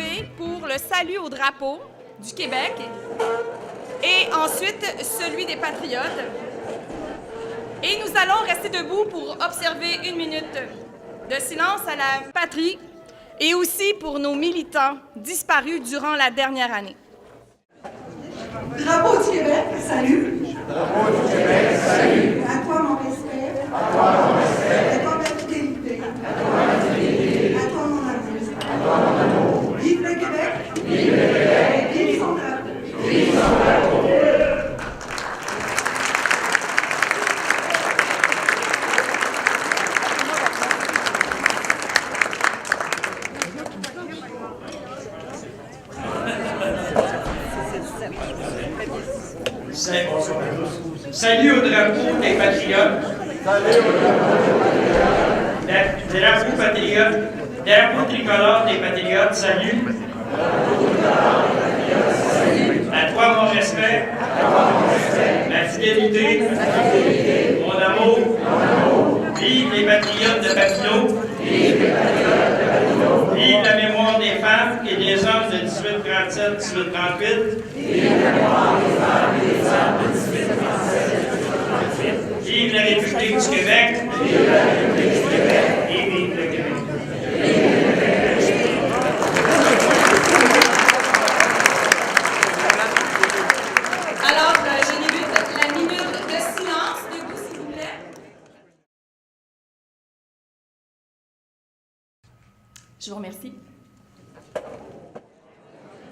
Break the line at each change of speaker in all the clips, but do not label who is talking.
commencer pour le salut au drapeau du Québec et ensuite celui des Patriotes. Et nous allons rester debout pour observer 1 minute de silence à la patrie et aussi pour nos militants disparus durant la dernière année.
Drapeau du Québec, salut.
Drapeau du Québec, salut.
À toi mon respect.
À toi mon respect.
À toi ma fidélité.
À toi ma fidélité.
À toi mon amour.
À toi mon amour.
Vive le Québec.
Vive le Québec.
Vive son drapeau.
Vive son drapeau.
Salut au drapeau des Patriotes.
Salut au drapeau des Patriotes.
Drapeau patriote. Drapeau tricolore des Patriotes. Salut. À toi mon respect. Ma fidélité. Mon amour. Vive les Patriotes de Papineau. Vive la mémoire des femmes et des hommes de 1837-1838. Vive la République du Québec. Et vive le Québec.
Alors, je débute la minute de silence. Debout, s'il vous plaît. Je vous remercie.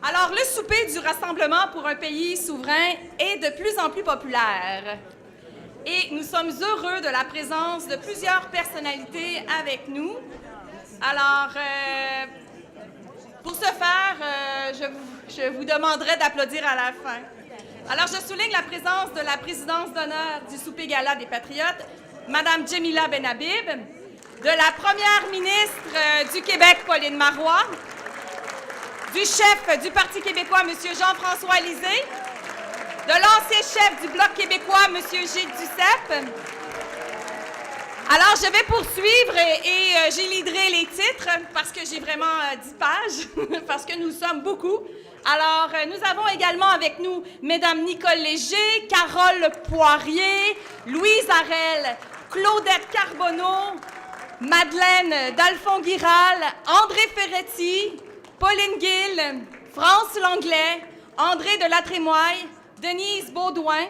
Alors, le souper du Rassemblement pour un pays souverain est de plus en plus populaire. Et nous sommes heureux de la présence de plusieurs personnalités avec nous. Alors, pour ce faire, je vous demanderai d'applaudir à la fin. Alors, je souligne la présence de la présidence d'honneur du souper gala des Patriotes, Mme Jemila Benhabib, de la première ministre du Québec, Pauline Marois, du chef du Parti québécois, M. Jean-François Lisée, de l'ancien chef du Bloc québécois, M. Gilles Duceppe. Alors, je vais poursuivre et j'ai livré les titres parce que j'ai vraiment 10 pages, parce que nous sommes beaucoup. Alors, nous avons également avec nous Mesdames Nicole Léger, Carole Poirier, Louise Arel, Claudette Carbonneau, Madeleine Dalphon-Guiral, André Ferretti, Pauline Gill, France Langlais, André de la Trémoille, Denise Baudouin.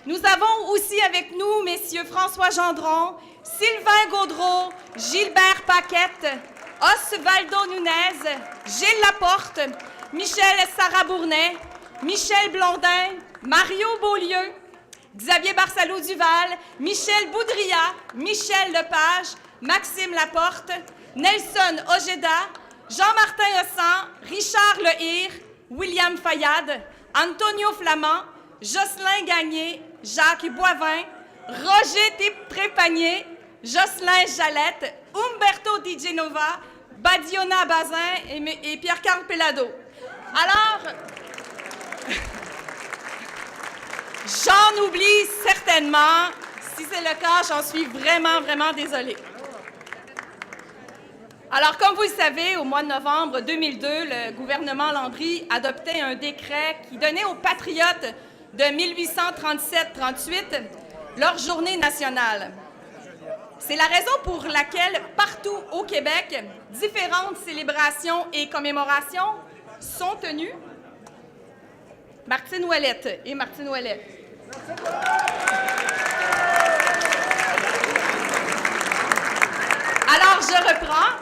Nous avons aussi avec nous messieurs François Gendron, Sylvain Gaudreau, Gilbert Paquette, Osvaldo Nunez, Gilles Laporte, Michel Sarrabournais, Michel Blondin, Mario Beaulieu, Xavier Barsalou-Duval, Michel Boudria, Michel Lepage, Maxime Laporte, Nelson Ojeda, Jean-Martin Hossan, Richard Lehir, William Fayad, Antonio Flamand, Jocelyn Gagné, Jacques Boivin, Roger Trépanier, Jocelyn Jalette, Umberto Di Genova, Badiona Bazin et Pierre-Carl Pellado. Alors, j'en oublie certainement. Si c'est le cas, j'en suis vraiment, vraiment désolée. Alors, comme vous le savez, au mois de novembre 2002, le gouvernement Landry adoptait un décret qui donnait aux Patriotes de 1837-38 leur journée nationale. C'est la raison pour laquelle, partout au Québec, différentes célébrations et commémorations sont tenues. Martine Ouellette et Martine Ouellette. Alors, je reprends.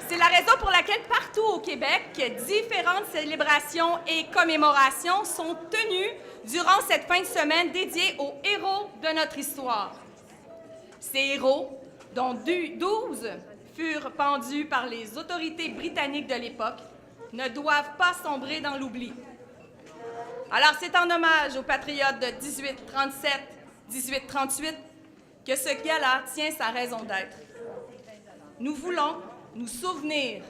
C'est la raison pour laquelle, partout au Québec, différentes célébrations et commémorations sont tenues durant cette fin de semaine dédiée aux héros de notre histoire. Ces héros, dont 12 furent pendus par les autorités britanniques de l'époque, ne doivent pas sombrer dans l'oubli. Alors, c'est en hommage aux patriotes de 1837-1838 que ce gala tient sa raison d'être. Nous voulons nous souvenir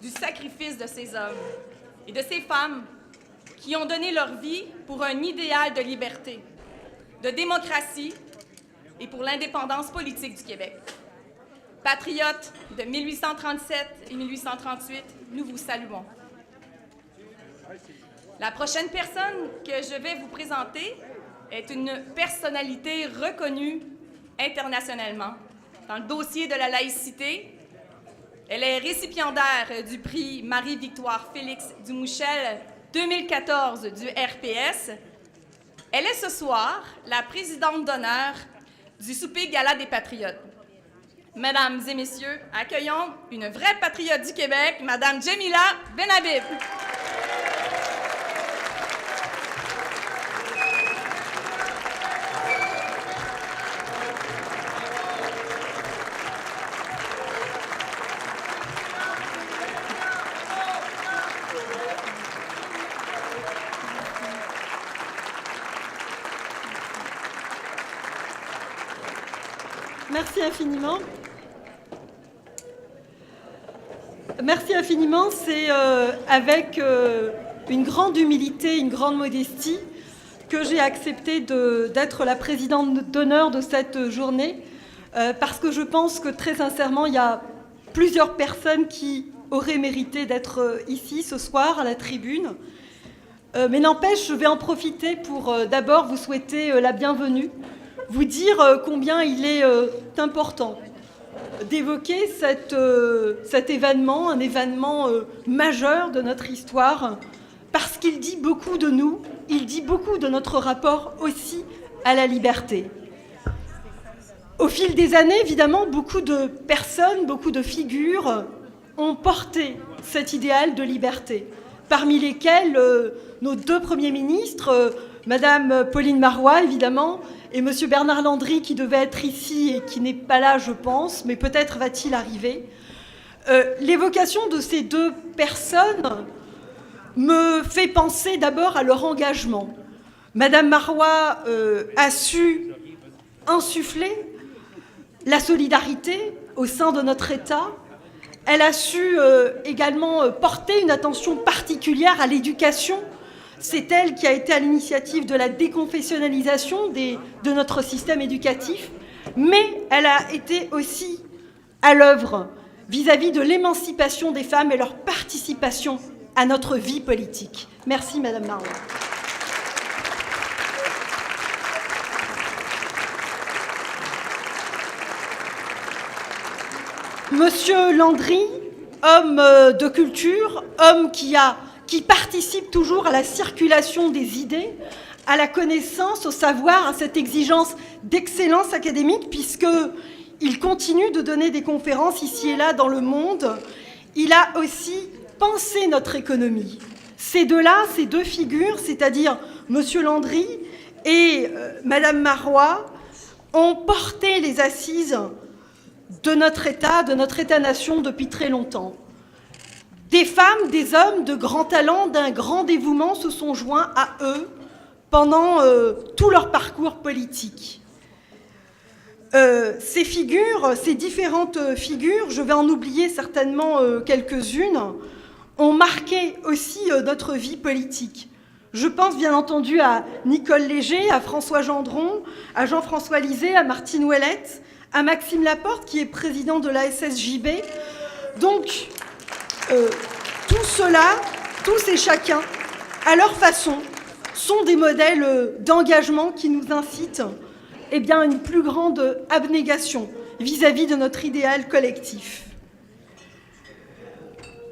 du sacrifice de ces hommes et de ces femmes qui ont donné leur vie pour un idéal de liberté, de démocratie et pour l'indépendance politique du Québec. Patriotes de 1837 et 1838, nous vous saluons. La prochaine personne que je vais vous présenter est une personnalité reconnue internationalement dans le dossier de la laïcité. Elle est récipiendaire du prix Marie-Victoire Félix Dumouchel 2014 du RPS. Elle est ce soir la présidente d'honneur du souper gala des patriotes. Mesdames et messieurs, accueillons une vraie patriote du Québec, Madame Jemila Benhabib.
Merci infiniment. Merci infiniment. C'est avec une grande humilité, une grande modestie que j'ai accepté d'être la présidente d'honneur de cette journée, parce que je pense que très sincèrement, il y a plusieurs personnes qui auraient mérité d'être ici ce soir à la tribune. Mais n'empêche, je vais en profiter pour d'abord vous souhaiter la bienvenue, vous dire combien il est important d'évoquer cet événement, un événement majeur de notre histoire, parce qu'il dit beaucoup de nous, il dit beaucoup de notre rapport aussi à la liberté. Au fil des années, évidemment, beaucoup de personnes, beaucoup de figures ont porté cet idéal de liberté, parmi lesquels nos deux premiers ministres, Madame Pauline Marois, évidemment, et Monsieur Bernard Landry, qui devait être ici et qui n'est pas là, je pense, mais peut-être va-t-il arriver. L'évocation de ces deux personnes me fait penser d'abord à leur engagement. Madame Marois a su insuffler la solidarité au sein de notre État. Elle a su également porter une attention particulière à l'éducation. C'est elle qui a été à l'initiative de la déconfessionnalisation de notre système éducatif, mais elle a été aussi à l'œuvre vis-à-vis de l'émancipation des femmes et leur participation à notre vie politique. Merci, Madame Marois. Monsieur Landry, homme de culture, homme qui participe toujours à la circulation des idées, à la connaissance, au savoir, à cette exigence d'excellence académique, puisqu'il continue de donner des conférences ici et là dans le monde. Il a aussi pensé notre économie. Ces deux-là, ces deux figures, c'est-à-dire Monsieur Landry et Madame Marois, ont porté les assises de notre État-nation depuis très longtemps. Des femmes, des hommes de grand talent, d'un grand dévouement se sont joints à eux pendant tout leur parcours politique. Ces figures, ces différentes figures, je vais en oublier certainement quelques-unes, ont marqué aussi notre vie politique. Je pense bien entendu à Nicole Léger, à François Gendron, à Jean-François Lisée, à Martine Ouellette, à Maxime Laporte, qui est président de la SSJB. Donc, tout cela, tous et chacun, à leur façon, sont des modèles d'engagement qui nous incitent à une plus grande abnégation vis-à-vis de notre idéal collectif.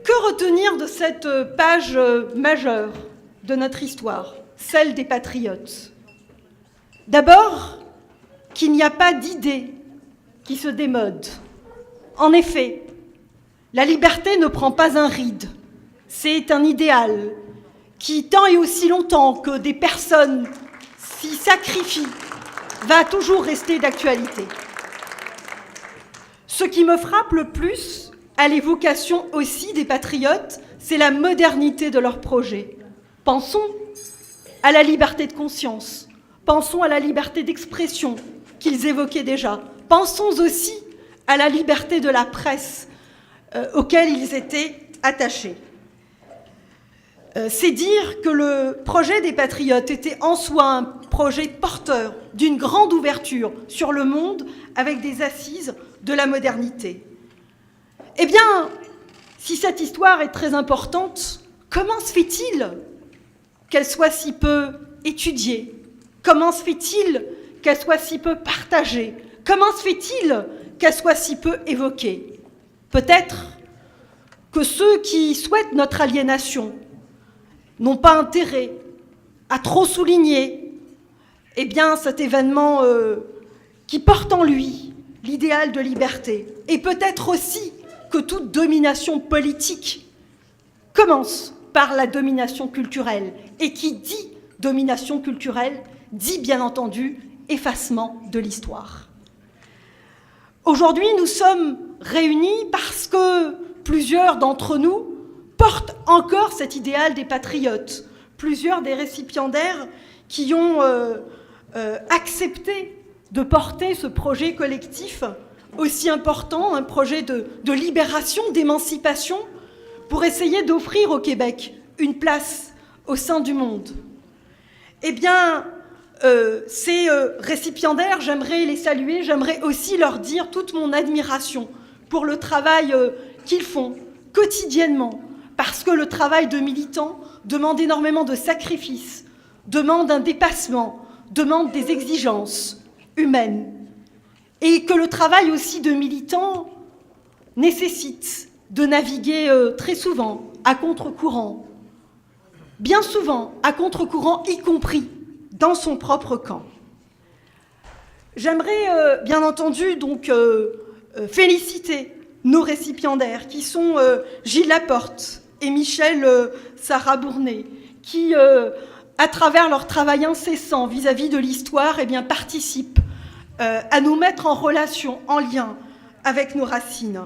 Que retenir de cette page majeure de notre histoire, celle des patriotes? D'abord, qu'il n'y a pas d'idée qui se démode. En effet, la liberté ne prend pas un ride. C'est un idéal qui, tant et aussi longtemps que des personnes s'y sacrifient, va toujours rester d'actualité. Ce qui me frappe le plus à l'évocation aussi des patriotes, c'est la modernité de leur projet. Pensons à la liberté de conscience, pensons à la liberté d'expression qu'ils évoquaient déjà, pensons aussi à la liberté de la presse auquel ils étaient attachés. C'est dire que le projet des patriotes était en soi un projet porteur d'une grande ouverture sur le monde avec des assises de la modernité. Eh bien, si cette histoire est très importante, comment se fait-il qu'elle soit si peu étudiée? Comment se fait-il qu'elle soit si peu partagée? Comment se fait-il qu'elle soit si peu évoquée? Peut-être que ceux qui souhaitent notre aliénation n'ont pas intérêt à trop souligner cet événement qui porte en lui l'idéal de liberté. Et peut-être aussi que toute domination politique commence par la domination culturelle. Et qui dit domination culturelle dit bien entendu effacement de l'histoire. Aujourd'hui, nous sommes réunis parce que plusieurs d'entre nous portent encore cet idéal des patriotes. Plusieurs des récipiendaires qui ont accepté de porter ce projet collectif aussi important, un projet de libération, d'émancipation, pour essayer d'offrir au Québec une place au sein du monde. Ces récipiendaires, j'aimerais les saluer, j'aimerais aussi leur dire toute mon admiration pour le travail qu'ils font quotidiennement, parce que le travail de militant demande énormément de sacrifices, demande un dépassement, demande des exigences humaines, et que le travail aussi de militant nécessite de naviguer très souvent à contre-courant, bien souvent à contre-courant, y compris dans son propre camp. J'aimerais bien entendu donc féliciter nos récipiendaires qui sont Gilles Laporte et Michel Sarrabourné, qui, à travers leur travail incessant vis-à-vis de l'histoire, participent à nous mettre en relation, en lien avec nos racines.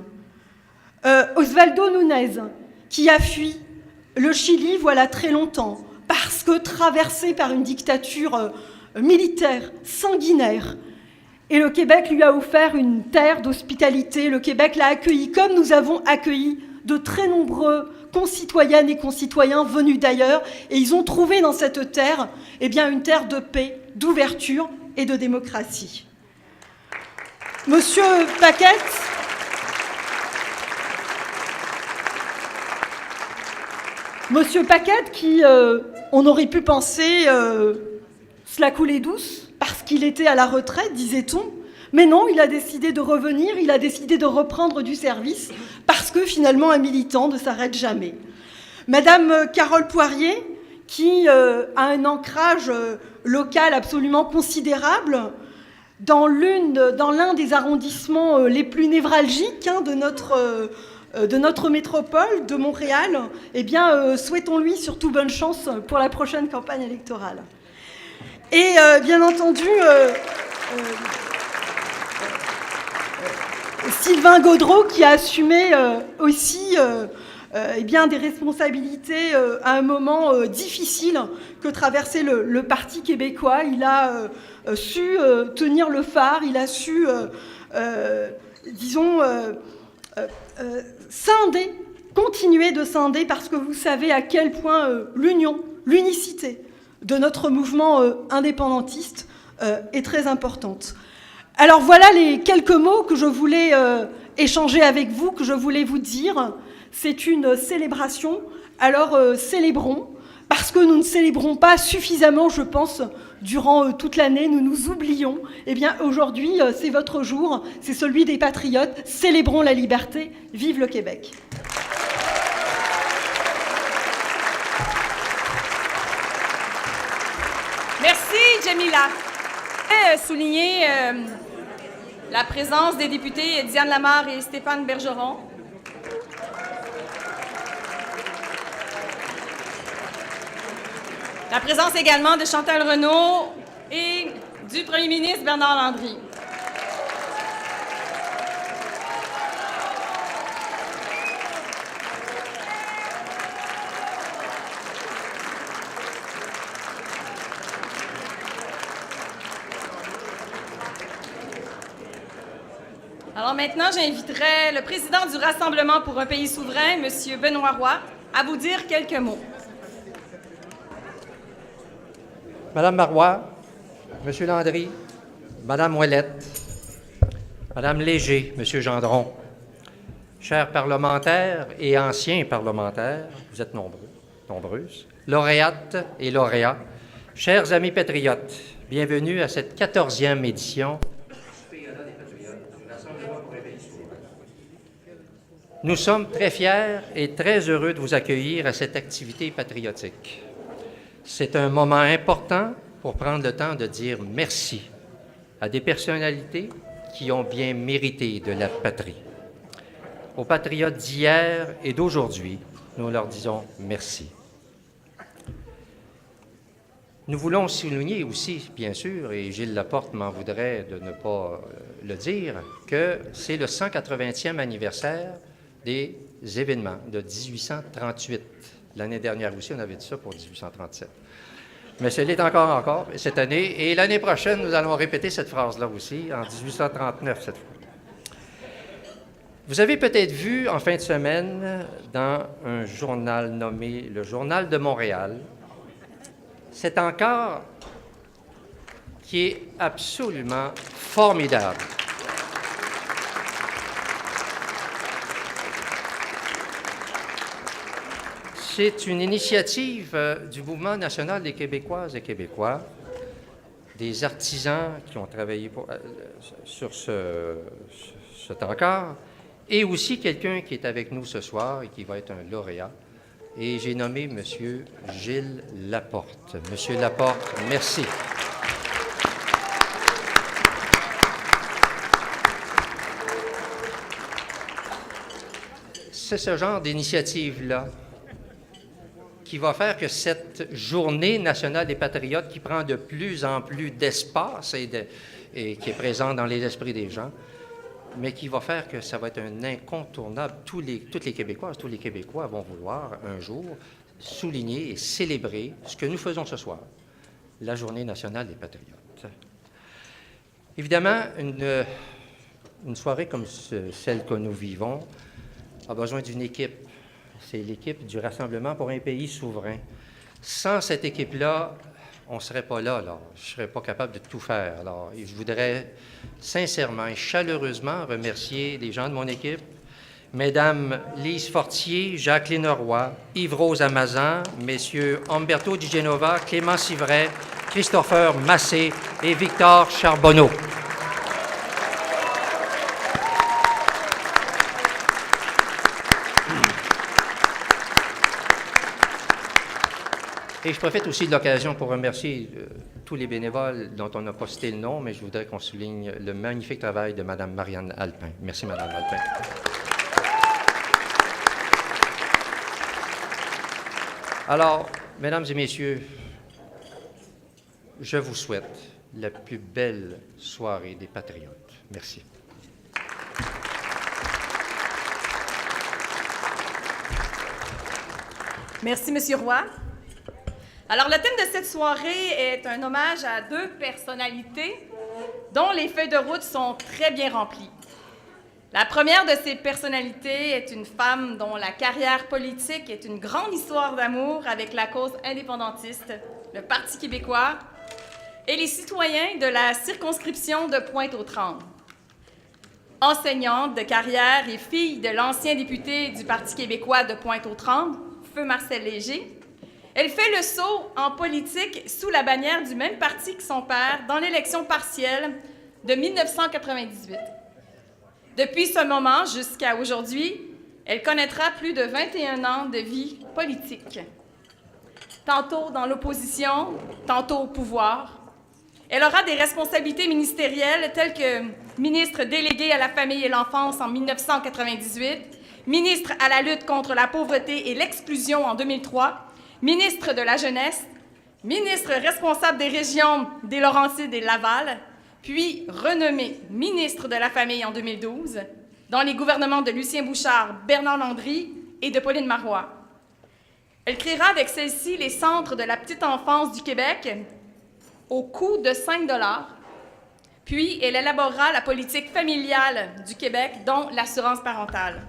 Osvaldo Nunez, qui a fui le Chili voilà très longtemps, parce que traversé par une dictature militaire, sanguinaire, et le Québec lui a offert une terre d'hospitalité. Le Québec l'a accueilli comme nous avons accueilli de très nombreux concitoyennes et concitoyens venus d'ailleurs, et ils ont trouvé dans cette terre une terre de paix, d'ouverture et de démocratie. Monsieur Paquette, qui, on aurait pu penser, cela coulait douce, parce qu'il était à la retraite, disait-on. Mais non, il a décidé de revenir, il a décidé de reprendre du service, parce que finalement, un militant ne s'arrête jamais. Madame Carole Poirier, qui a un ancrage local absolument considérable, dans l'un des arrondissements les plus névralgiques de notre métropole, de Montréal, souhaitons-lui surtout bonne chance pour la prochaine campagne électorale. Et bien entendu, Sylvain Gaudreault, qui a assumé aussi des responsabilités à un moment difficile que traversait le Parti québécois. Il a su tenir le phare, il a su, scinder, continuer de scinder, parce que vous savez à quel point l'union, l'unicité de notre mouvement indépendantiste est très importante. Alors voilà les quelques mots que je voulais échanger avec vous, que je voulais vous dire. C'est une célébration, alors célébrons, parce que nous ne célébrons pas suffisamment, je pense, durant toute l'année, nous nous oublions. Aujourd'hui, c'est votre jour, c'est celui des patriotes. Célébrons la liberté, vive le Québec.
Merci, Jamila. Je voudrais souligner la présence des députés Diane Lamarre et Stéphane Bergeron. La présence également de Chantal Renaud et du Premier ministre Bernard Landry. Alors maintenant, j'inviterai le président du Rassemblement pour un pays souverain, M. Benoît Roy, à vous dire quelques mots.
Madame Marois, Monsieur Landry, Madame Ouellette, Madame Léger, Monsieur Gendron, chers parlementaires et anciens parlementaires, vous êtes nombreux, nombreuses, lauréates et lauréats, chers amis patriotes, bienvenue à cette 14e édition. Nous sommes très fiers et très heureux de vous accueillir à cette activité patriotique. C'est un moment important pour prendre le temps de dire merci à des personnalités qui ont bien mérité de la patrie. Aux patriotes d'hier et d'aujourd'hui, nous leur disons merci. Nous voulons souligner aussi, bien sûr, et Gilles Laporte m'en voudrait de ne pas le dire, que c'est le 180e anniversaire des événements de 1838. L'année dernière aussi, on avait dit ça pour 1837. Mais ce l'est encore cette année. Et l'année prochaine, nous allons répéter cette phrase-là aussi, en 1839 cette fois. Vous avez peut-être vu en fin de semaine, dans un journal nommé le Journal de Montréal, cet encart qui est absolument formidable. C'est une initiative du Mouvement national des Québécoises et Québécois, des artisans qui ont travaillé sur cet encart, et aussi quelqu'un qui est avec nous ce soir et qui va être un lauréat. Et j'ai nommé M. Gilles Laporte. M. Laporte, merci. C'est ce genre d'initiative-là qui va faire que cette journée nationale des patriotes, qui prend de plus en plus d'espace et qui est présente dans les esprits des gens, mais qui va faire que ça va être un incontournable. Toutes les Québécoises, tous les Québécois vont vouloir un jour souligner et célébrer ce que nous faisons ce soir, la Journée nationale des patriotes. Évidemment, une soirée comme celle que nous vivons a besoin d'une équipe. C'est l'équipe du Rassemblement pour un pays souverain. Sans cette équipe-là, on ne serait pas là. Je ne serais pas capable de tout faire. Alors, je voudrais sincèrement et chaleureusement remercier les gens de mon équipe, Mesdames Lise Fortier, Jacqueline Roy, Yves-Rose Amazan, Messieurs Umberto Di Genova, Clément Sivret, Christopher Massé et Victor Charbonneau. Et je profite aussi de l'occasion pour remercier tous les bénévoles dont on n'a pas cité le nom, mais je voudrais qu'on souligne le magnifique travail de Mme Marianne Alpin. Merci, Mme Alpin. Alors, Mesdames et Messieurs, je vous souhaite la plus belle soirée des Patriotes. Merci.
Merci, M. Roy. Alors, le thème de cette soirée est un hommage à deux personnalités dont les feuilles de route sont très bien remplies. La première de ces personnalités est une femme dont la carrière politique est une grande histoire d'amour avec la cause indépendantiste, le Parti québécois et les citoyens de la circonscription de Pointe-aux-Trembles. Enseignante de carrière et fille de l'ancien député du Parti québécois de Pointe-aux-Trembles, Feu Marcel Léger, elle fait le saut en politique sous la bannière du même parti que son père dans l'élection partielle de 1998. Depuis ce moment jusqu'à aujourd'hui, elle connaîtra plus de 21 ans de vie politique. Tantôt dans l'opposition, tantôt au pouvoir. Elle aura des responsabilités ministérielles telles que ministre déléguée à la famille et l'enfance en 1998, ministre à la lutte contre la pauvreté et l'exclusion en 2003, ministre de la Jeunesse, ministre responsable des régions des Laurentides et Laval, puis renommé ministre de la Famille en 2012, dans les gouvernements de Lucien Bouchard, Bernard Landry et de Pauline Marois. Elle créera avec celle-ci les Centres de la petite enfance du Québec au coût de 5 $, puis elle élaborera la politique familiale du Québec, dont l'assurance parentale.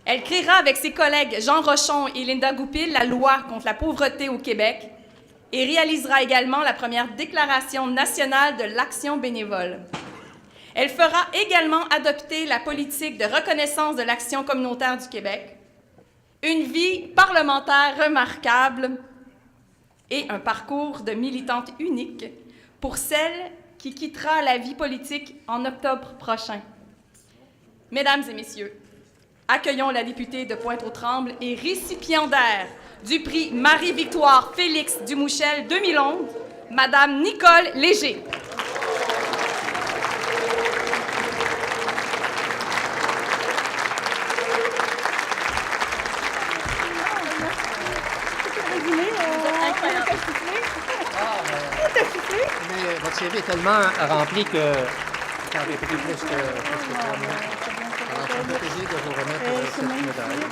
Elle créera avec ses collègues Jean Rochon et Linda Goupil la loi contre la pauvreté au Québec et réalisera également la première déclaration nationale de l'action bénévole. Elle fera également adopter la politique de reconnaissance de l'action communautaire du Québec, une vie parlementaire remarquable et un parcours de militante unique pour celle qui quittera la vie politique en octobre prochain. Mesdames et messieurs, accueillons la députée de Pointe-aux-Trembles et récipiendaire du prix Marie-Victoire Félix Dumouchel 2011, Madame Nicole Léger.
Mais votre CV est tellement rempli que ça aurait pris plus que 3 mois. Alors, ça me fait plaisir de vous remettre cette médaille.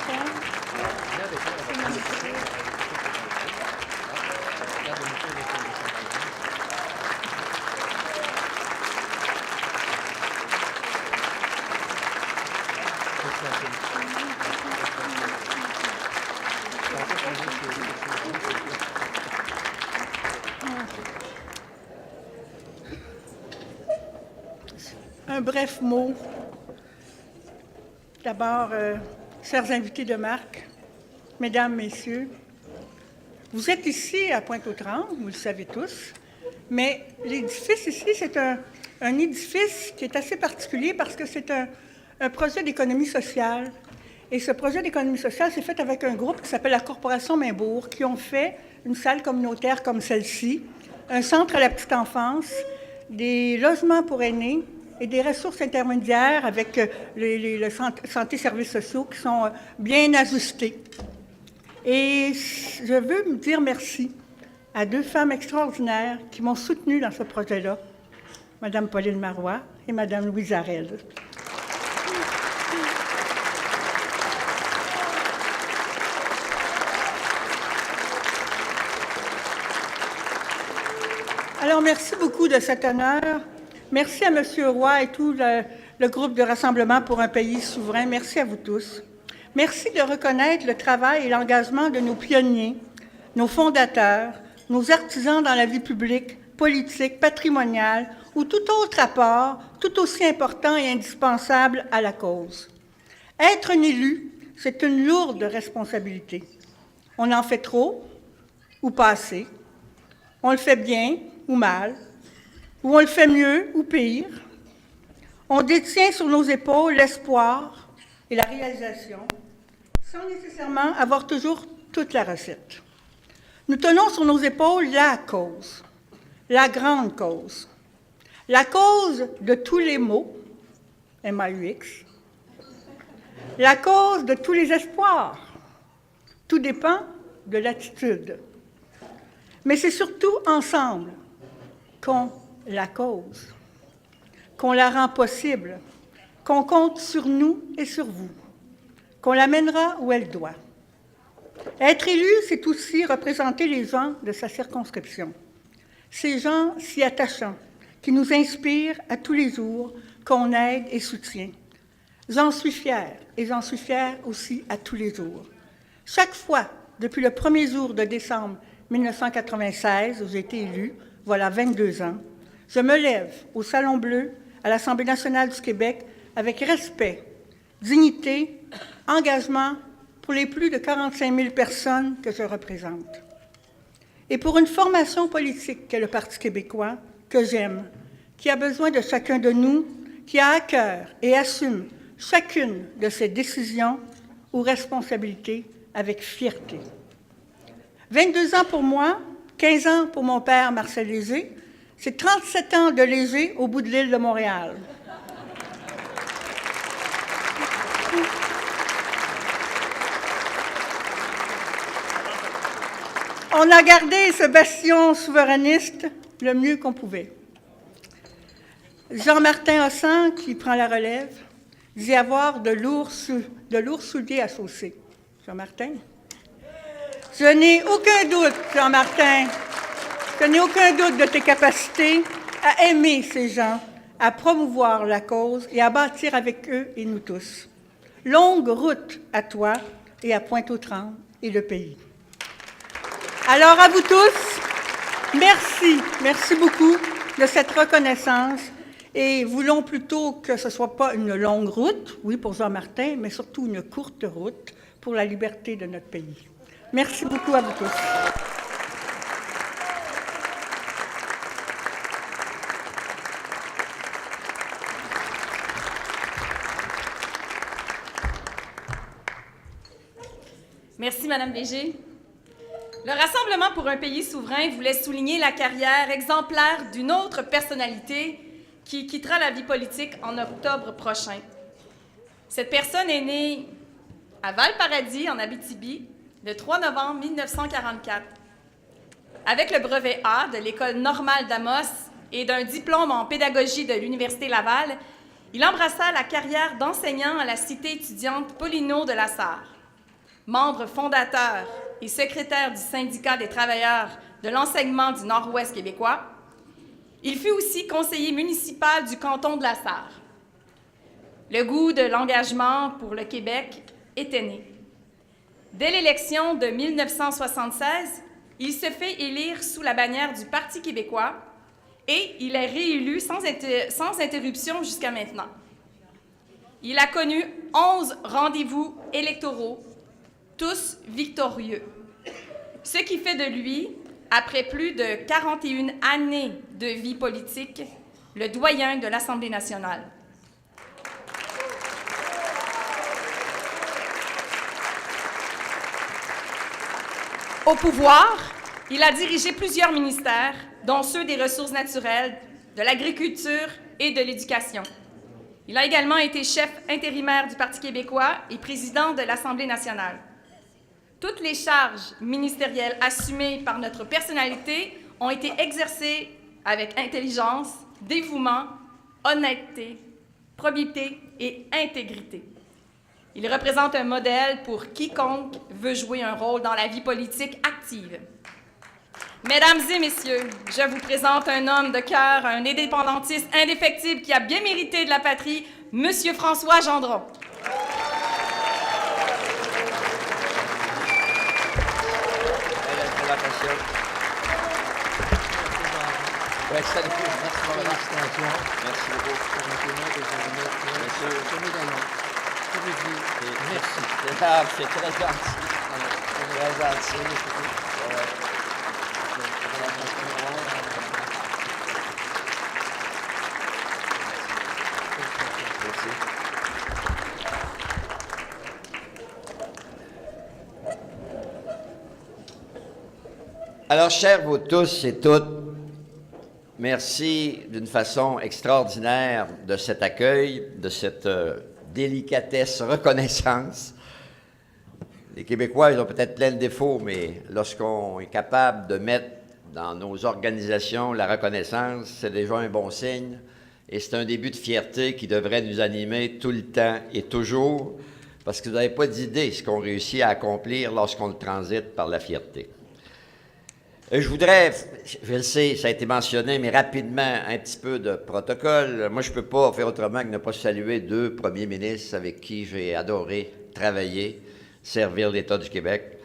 Un bref mot. D'abord, chers invités de marque, mesdames, messieurs, vous êtes ici à Pointe-aux-Trembles, vous le savez tous, mais l'édifice ici, c'est un édifice qui est assez particulier parce que c'est un projet d'économie sociale. Et ce projet d'économie sociale s'est fait avec un groupe qui s'appelle la Corporation Mainbourg, qui ont fait une salle communautaire comme celle-ci, un centre à la petite enfance, des logements pour aînés et des ressources intermédiaires avec les santé-services sociaux qui sont bien ajustés. Et je veux me dire merci à 2 femmes extraordinaires qui m'ont soutenue dans ce projet-là, Mme Pauline Marois et Mme Louise Arel. Alors, merci beaucoup de cet honneur. Merci à M. Roy et tout le groupe de Rassemblement pour un pays souverain. Merci à vous tous. Merci de reconnaître le travail et l'engagement de nos pionniers, nos fondateurs, nos artisans dans la vie publique, politique, patrimoniale ou tout autre apport tout aussi important et indispensable à la cause. Être un élu, c'est une lourde responsabilité. On en fait trop ou pas assez. On le fait bien ou mal, ou on le fait mieux ou pire. On détient sur nos épaules l'espoir et la réalisation, sans nécessairement avoir toujours toute la recette. Nous tenons sur nos épaules la cause, la grande cause, la cause de tous les maux, MAUX, la cause de tous les espoirs. Tout dépend de l'attitude. Mais c'est surtout ensemble qu'on la cause, qu'on la rend possible, qu'on compte sur nous et sur vous, qu'on l'amènera où elle doit. Être élu, c'est aussi représenter les gens de sa circonscription. Ces gens si attachants, qui nous inspirent à tous les jours, qu'on aide et soutient. J'en suis fière, et j'en suis fière aussi à tous les jours. Chaque fois, depuis le premier jour de décembre 1996, où j'ai été élue, voilà 22 ans, je me lève au Salon Bleu, à l'Assemblée nationale du Québec, avec respect, dignité, engagement pour les plus de 45 000 personnes que je représente. Et pour une formation politique qu'est le Parti québécois, que j'aime, qui a besoin de chacun de nous, qui a à cœur et assume chacune de ses décisions ou responsabilités avec fierté. 22 ans pour moi, 15 ans pour mon père Marcel Léger, c'est 37 ans de Léger au bout de l'île de Montréal. On a gardé ce bastion souverainiste le mieux qu'on pouvait. Jean-Martin Hossan, qui prend la relève, dit avoir de lourds souliers à chausser. Jean-Martin? Je n'ai aucun doute, Jean-Martin, je n'ai aucun doute de tes capacités à aimer ces gens, à promouvoir la cause et à bâtir avec eux et nous tous. Longue route à toi et à Pointe-aux-Trembles et le pays. Alors à vous tous, merci beaucoup de cette reconnaissance et voulons plutôt que ce ne soit pas une longue route, oui pour Jean-Martin, mais surtout une courte route pour la liberté de notre pays. Merci beaucoup à vous tous.
Merci, Madame Léger. Le Rassemblement pour un pays souverain voulait souligner la carrière exemplaire d'une autre personnalité qui quittera la vie politique en octobre prochain. Cette personne est née à Val-Paradis, en Abitibi, le 3 novembre 1944. Avec le brevet A de l'École normale d'Amos et d'un diplôme en pédagogie de l'Université Laval, il embrassa la carrière d'enseignant à la cité étudiante Paulino de la Sarre. Membre fondateur et secrétaire du syndicat des travailleurs de l'enseignement du Nord-Ouest québécois, il fut aussi conseiller municipal du canton de la Sarre. Le goût de l'engagement pour le Québec était né. Dès l'élection de 1976, il se fait élire sous la bannière du Parti québécois et il est réélu sans interruption jusqu'à maintenant. Il a connu 11 rendez-vous électoraux, tous victorieux, ce qui fait de lui, après plus de 41 années de vie politique, le doyen de l'Assemblée nationale. Au pouvoir, il a dirigé plusieurs ministères, dont ceux des Ressources naturelles, de l'Agriculture et de l'Éducation. Il a également été chef intérimaire du Parti québécois et président de l'Assemblée nationale. Toutes les charges ministérielles assumées par notre personnalité ont été exercées avec intelligence, dévouement, honnêteté, probité et intégrité. Il représente un modèle pour quiconque veut jouer un rôle dans la vie politique active. Mesdames et messieurs, je vous présente un homme de cœur, un indépendantiste indéfectible qui a bien mérité de la patrie, Monsieur François Gendron.
Merci c'est très gentil. Très gentil. Alors, chers vous tous et toutes, merci d'une façon extraordinaire de cet accueil, de cette délicatesse, reconnaissance. Les Québécois, ils ont peut-être plein de défauts, mais lorsqu'on est capable de mettre dans nos organisations la reconnaissance, c'est déjà un bon signe et c'est un début de fierté qui devrait nous animer tout le temps et toujours, parce que vous n'avez pas d'idée ce qu'on réussit à accomplir lorsqu'on le transite par la fierté. Je voudrais, je le sais, ça a été mentionné, mais rapidement, un petit peu de protocole. Moi, je ne peux pas faire autrement que ne pas saluer deux premiers ministres avec qui j'ai adoré travailler, servir l'État du Québec.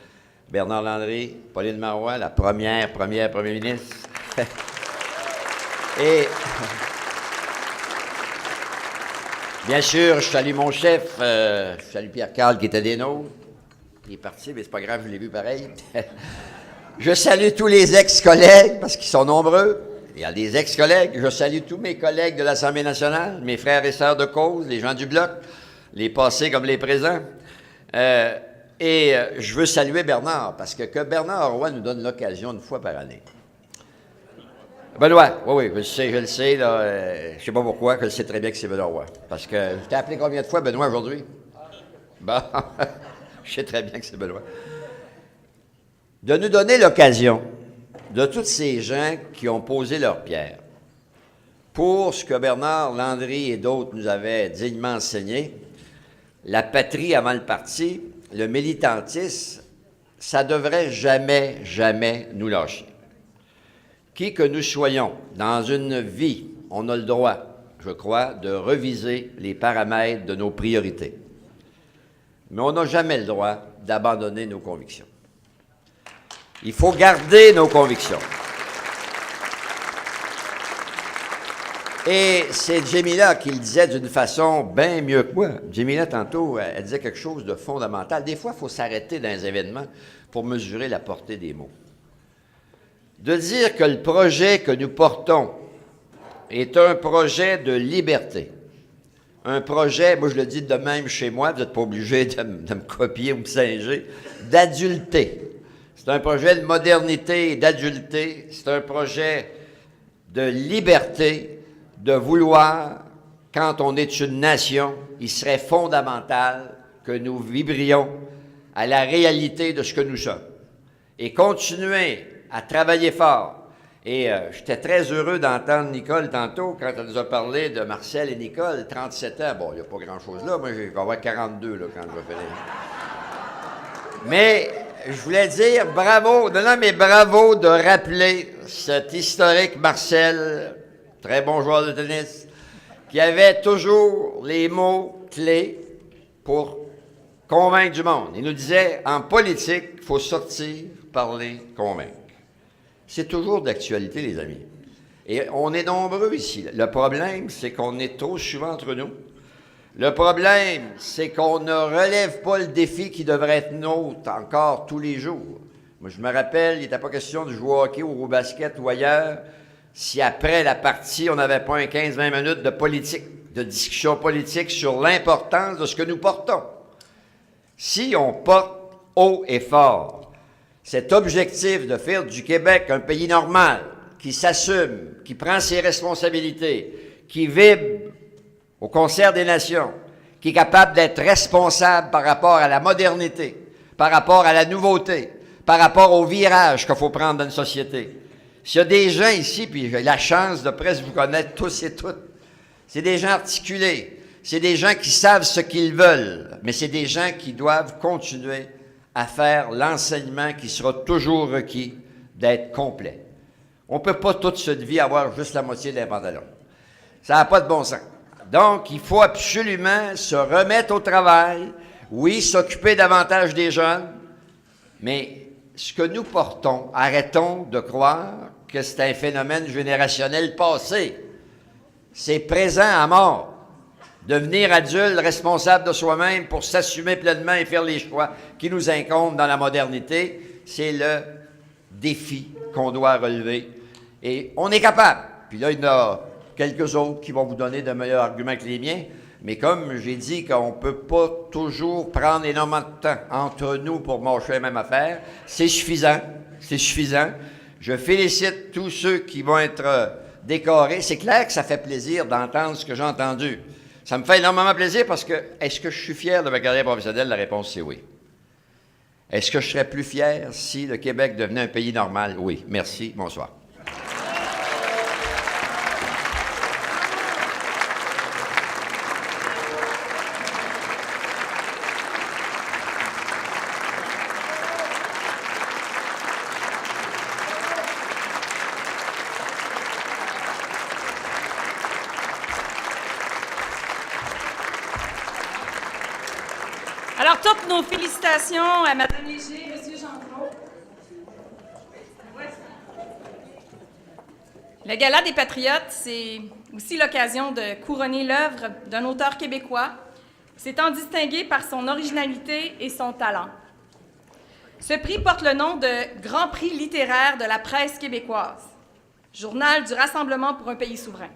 Bernard Landry, Pauline Marois, la première première ministre. Et bien sûr, je salue mon chef, je salue Pierre Carl qui était des nôtres. Il est parti, mais c'est pas grave, je l'ai vu pareil. Je salue tous les ex-collègues, parce qu'ils sont nombreux. Il y a des ex-collègues. Je salue tous mes collègues de l'Assemblée nationale, mes frères et sœurs de cause, les gens du Bloc, les passés comme les présents. Et je veux saluer Bernard, parce que Bernard Roy nous donne l'occasion une fois par année. Benoît, oui, je le sais, là, je sais pas pourquoi, je le sais très bien que c'est Benoît Roy. Parce que je t'ai appelé combien de fois, Benoît, aujourd'hui? Bon, je sais très bien que c'est Benoît. De nous donner l'occasion de tous ces gens qui ont posé leur pierre pour ce que Bernard Landry et d'autres nous avaient dignement enseigné, la patrie avant le parti, le militantisme, ça devrait jamais, jamais nous lâcher. Qui que nous soyons, dans une vie, on a le droit, je crois, de reviser les paramètres de nos priorités. Mais on n'a jamais le droit d'abandonner nos convictions. Il faut garder nos convictions. Et c'est Jemila qui le disait d'une façon bien mieux que moi. Jemila, tantôt, elle disait quelque chose de fondamental. Des fois, il faut s'arrêter dans les événements pour mesurer la portée des mots. De dire que le projet que nous portons est un projet de liberté. Un projet, moi je le dis de même chez moi, vous n'êtes pas obligé de me copier ou me singer, d'adulté. C'est un projet de modernité et d'adulté. C'est un projet de liberté, de vouloir, quand on est une nation, il serait fondamental que nous vibrions à la réalité de ce que nous sommes. Et continuer à travailler fort. Et j'étais très heureux d'entendre Nicole tantôt, quand elle nous a parlé de Marcel et Nicole, 37 ans. Bon, il n'y a pas grand-chose là. Moi, je vais avoir 42 là, quand je vais finir. Mais je voulais dire bravo, mais bravo de rappeler cet historique Marcel, très bon joueur de tennis, qui avait toujours les mots clés pour convaincre du monde. Il nous disait, en politique, il faut sortir, parler, convaincre. C'est toujours d'actualité, les amis. Et on est nombreux ici. Le problème, c'est qu'on est trop souvent entre nous. Le problème, c'est qu'on ne relève pas le défi qui devrait être nôtre encore tous les jours. Moi, je me rappelle, il n'était pas question de jouer au hockey ou au basket ou ailleurs si après la partie, on n'avait pas un 15-20 minutes de politique, de discussion politique sur l'importance de ce que nous portons. Si on porte haut et fort cet objectif de faire du Québec un pays normal, qui s'assume, qui prend ses responsabilités, qui vibre au concert des nations, qui est capable d'être responsable par rapport à la modernité, par rapport à la nouveauté, par rapport au virage qu'il faut prendre dans une société. S'il y a des gens ici, puis j'ai la chance de presque vous connaître tous et toutes, c'est des gens articulés, c'est des gens qui savent ce qu'ils veulent, mais c'est des gens qui doivent continuer à faire l'enseignement qui sera toujours requis d'être complet. On ne peut pas toute cette vie avoir juste la moitié d'un pantalon. Ça n'a pas de bon sens. Donc, il faut absolument se remettre au travail, oui, s'occuper davantage des jeunes, mais ce que nous portons, arrêtons de croire que c'est un phénomène générationnel passé. C'est présent à mort. Devenir adulte, responsable de soi-même pour s'assumer pleinement et faire les choix qui nous incombent dans la modernité, c'est le défi qu'on doit relever. Et on est capable. Puis là, il y en a quelques autres qui vont vous donner de meilleurs arguments que les miens. Mais comme j'ai dit qu'on ne peut pas toujours prendre énormément de temps entre nous pour marcher la même affaire, c'est suffisant. C'est suffisant. Je félicite tous ceux qui vont être décorés. C'est clair que ça fait plaisir d'entendre ce que j'ai entendu. Ça me fait énormément plaisir parce que, est-ce que je suis fier de ma carrière professionnelle? La réponse, c'est oui. Est-ce que je serais plus fier si le Québec devenait un pays normal? Oui. Merci. Bonsoir.
Alors, toutes nos félicitations à Mme Léger, M. Gendron. Le Gala des Patriotes, c'est aussi l'occasion de couronner l'œuvre d'un auteur québécois, s'étant distingué par son originalité et son talent. Ce prix porte le nom de Grand Prix littéraire de la presse québécoise, journal du Rassemblement pour un pays souverain.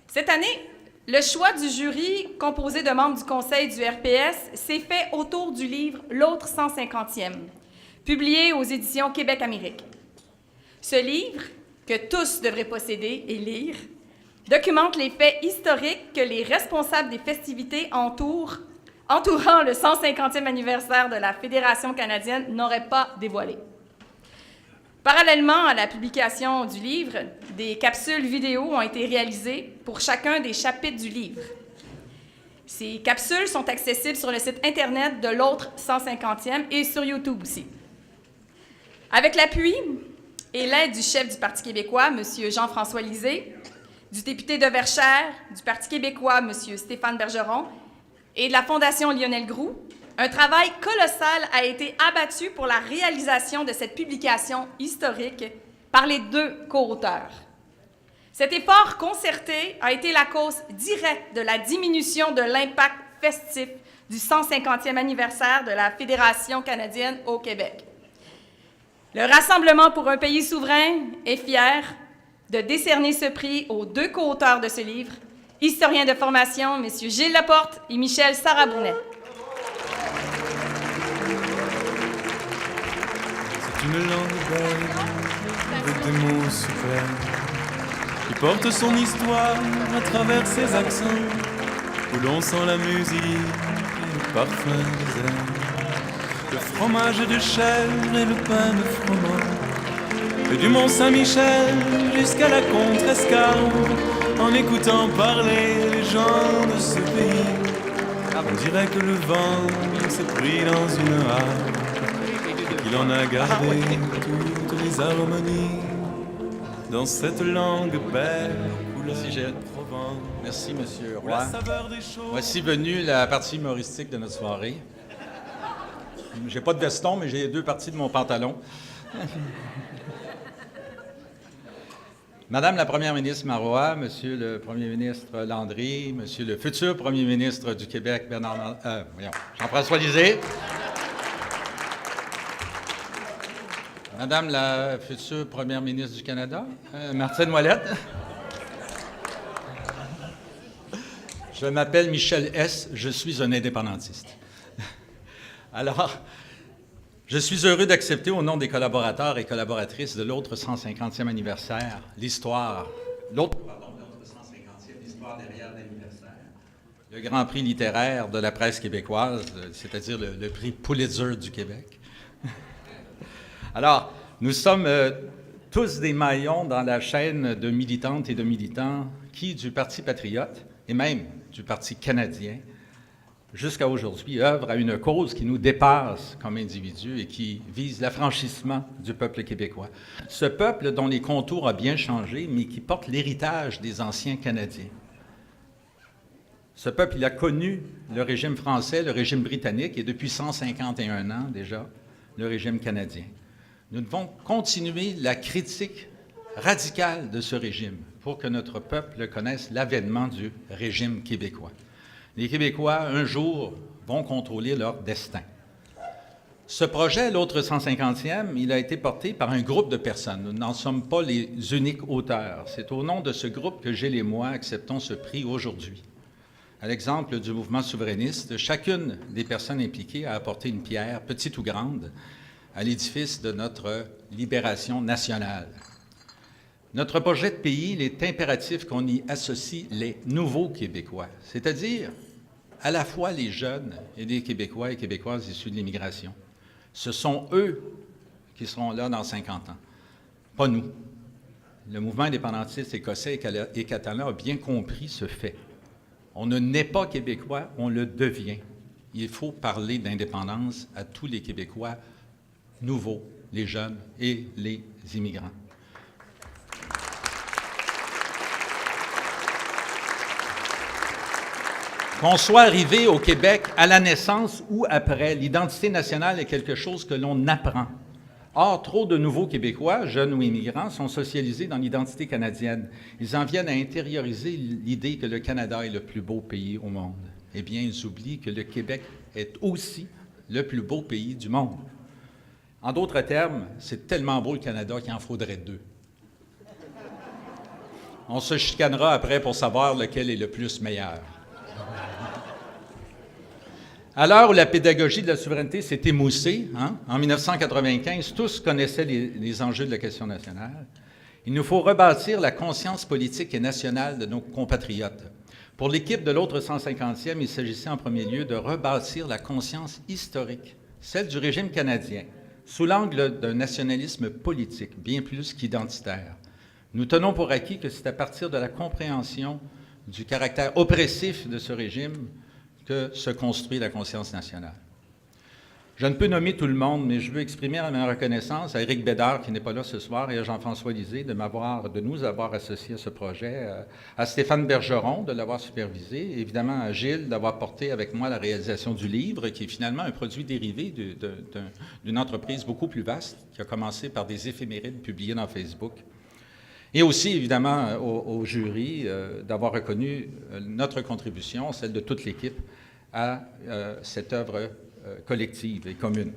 Cette année, le choix du jury, composé de membres du conseil du RPS, s'est fait autour du livre « L'autre 150e », publié aux éditions Québec-Amérique. Ce livre, que tous devraient posséder et lire, documente les faits historiques que les responsables des festivités entourant le 150e anniversaire de la Fédération canadienne n'auraient pas dévoilés. Parallèlement à la publication du livre, des capsules vidéo ont été réalisées pour chacun des chapitres du livre. Ces capsules sont accessibles sur le site Internet de l'autre 150e et sur YouTube aussi. Avec l'appui et l'aide du chef du Parti québécois, M. Jean-François Lisée, du député de Verchères, du Parti québécois, M. Stéphane Bergeron, et de la Fondation Lionel Groulx, un travail colossal a été abattu pour la réalisation de cette publication historique par les deux co-auteurs. Cet effort concerté a été la cause directe de la diminution de l'impact festif du 150e anniversaire de la Fédération canadienne au Québec. Le Rassemblement pour un pays souverain est fier de décerner ce prix aux 2 co-auteurs de ce livre, historiens de formation, M. Gilles Laporte et Michel Sarabounet.
C'est une langue belle, avec des mots superbes, qui porte son histoire à travers ses accents, où l'on sent la musique et le parfum des airs, le fromage de chèvre et le pain de froment, et du Mont-Saint-Michel jusqu'à la Contrescarpe, en écoutant parler les gens de ce pays. On dirait que le vent s'est pris dans une harpe, qu'il en a gardé toutes les harmonies, dans cette langue belle aux couleurs de Provence.
Merci, Monsieur Roy. Voici venue la partie humoristique de notre soirée. J'ai pas de veston, mais j'ai 2 parties de mon pantalon. Madame la Première ministre Marois, Monsieur le Premier ministre Landry, Monsieur le futur Premier ministre du Québec, Jean-François Lisée, Madame la future Première ministre du Canada, Martine Ouellette. Je m'appelle Michel S., je suis un indépendantiste. Alors, je suis heureux d'accepter au nom des collaborateurs et collaboratrices de l'autre 150e anniversaire, l'autre 150e, l'histoire derrière l'anniversaire, le Grand Prix littéraire de la presse québécoise, c'est-à-dire le prix Pulitzer du Québec. Alors, nous sommes tous des maillons dans la chaîne de militantes et de militants qui, du Parti patriote et même du Parti canadien, jusqu'à aujourd'hui, œuvrent à une cause qui nous dépasse comme individus et qui vise l'affranchissement du peuple québécois. Ce peuple dont les contours ont bien changé, mais qui porte l'héritage des anciens Canadiens. Ce peuple, il a connu le régime français, le régime britannique et depuis 151 ans déjà, le régime canadien. Nous devons continuer la critique radicale de ce régime pour que notre peuple connaisse l'avènement du régime québécois. Les Québécois, un jour, vont contrôler leur destin. Ce projet, l'autre 150e, il a été porté par un groupe de personnes. Nous n'en sommes pas les uniques auteurs. C'est au nom de ce groupe que Gilles et moi acceptons ce prix aujourd'hui. À l'exemple du mouvement souverainiste, chacune des personnes impliquées a apporté une pierre, petite ou grande, à l'édifice de notre libération nationale. Notre projet de pays, il est impératif qu'on y associe les nouveaux Québécois, c'est-à-dire à la fois les jeunes et les Québécois et Québécoises issus de l'immigration. Ce sont eux qui seront là dans 50 ans, pas nous. Le mouvement indépendantiste écossais et catalan a bien compris ce fait. On ne naît pas Québécois, on le devient. Il faut parler d'indépendance à tous les Québécois nouveaux, les jeunes et les immigrants. Qu'on soit arrivé au Québec à la naissance ou après, l'identité nationale est quelque chose que l'on apprend. Or, trop de nouveaux Québécois, jeunes ou immigrants, sont socialisés dans l'identité canadienne. Ils en viennent à intérioriser l'idée que le Canada est le plus beau pays au monde. Eh bien, ils oublient que le Québec est aussi le plus beau pays du monde. En d'autres termes, c'est tellement beau le Canada qu'il en faudrait 2. On se chicanera après pour savoir lequel est le plus meilleur. À l'heure où la pédagogie de la souveraineté s'est émoussée, en 1995, tous connaissaient les enjeux de la question nationale. Il nous faut rebâtir la conscience politique et nationale de nos compatriotes. Pour l'équipe de l'autre 150e, il s'agissait en premier lieu de rebâtir la conscience historique, celle du régime canadien, sous l'angle d'un nationalisme politique, bien plus qu'identitaire. Nous tenons pour acquis que c'est à partir de la compréhension du caractère oppressif de ce régime que se construit la conscience nationale. Je ne peux nommer tout le monde, mais je veux exprimer ma reconnaissance à Éric Bédard, qui n'est pas là ce soir, et à Jean-François Lisée de nous avoir associés à ce projet, à Stéphane Bergeron de l'avoir supervisé, et évidemment à Gilles d'avoir porté avec moi la réalisation du livre, qui est finalement un produit dérivé d'une entreprise beaucoup plus vaste, qui a commencé par des éphémérides publiés dans Facebook. Et aussi, évidemment, au jury d'avoir reconnu notre contribution, celle de toute l'équipe, à cette œuvre collective et commune.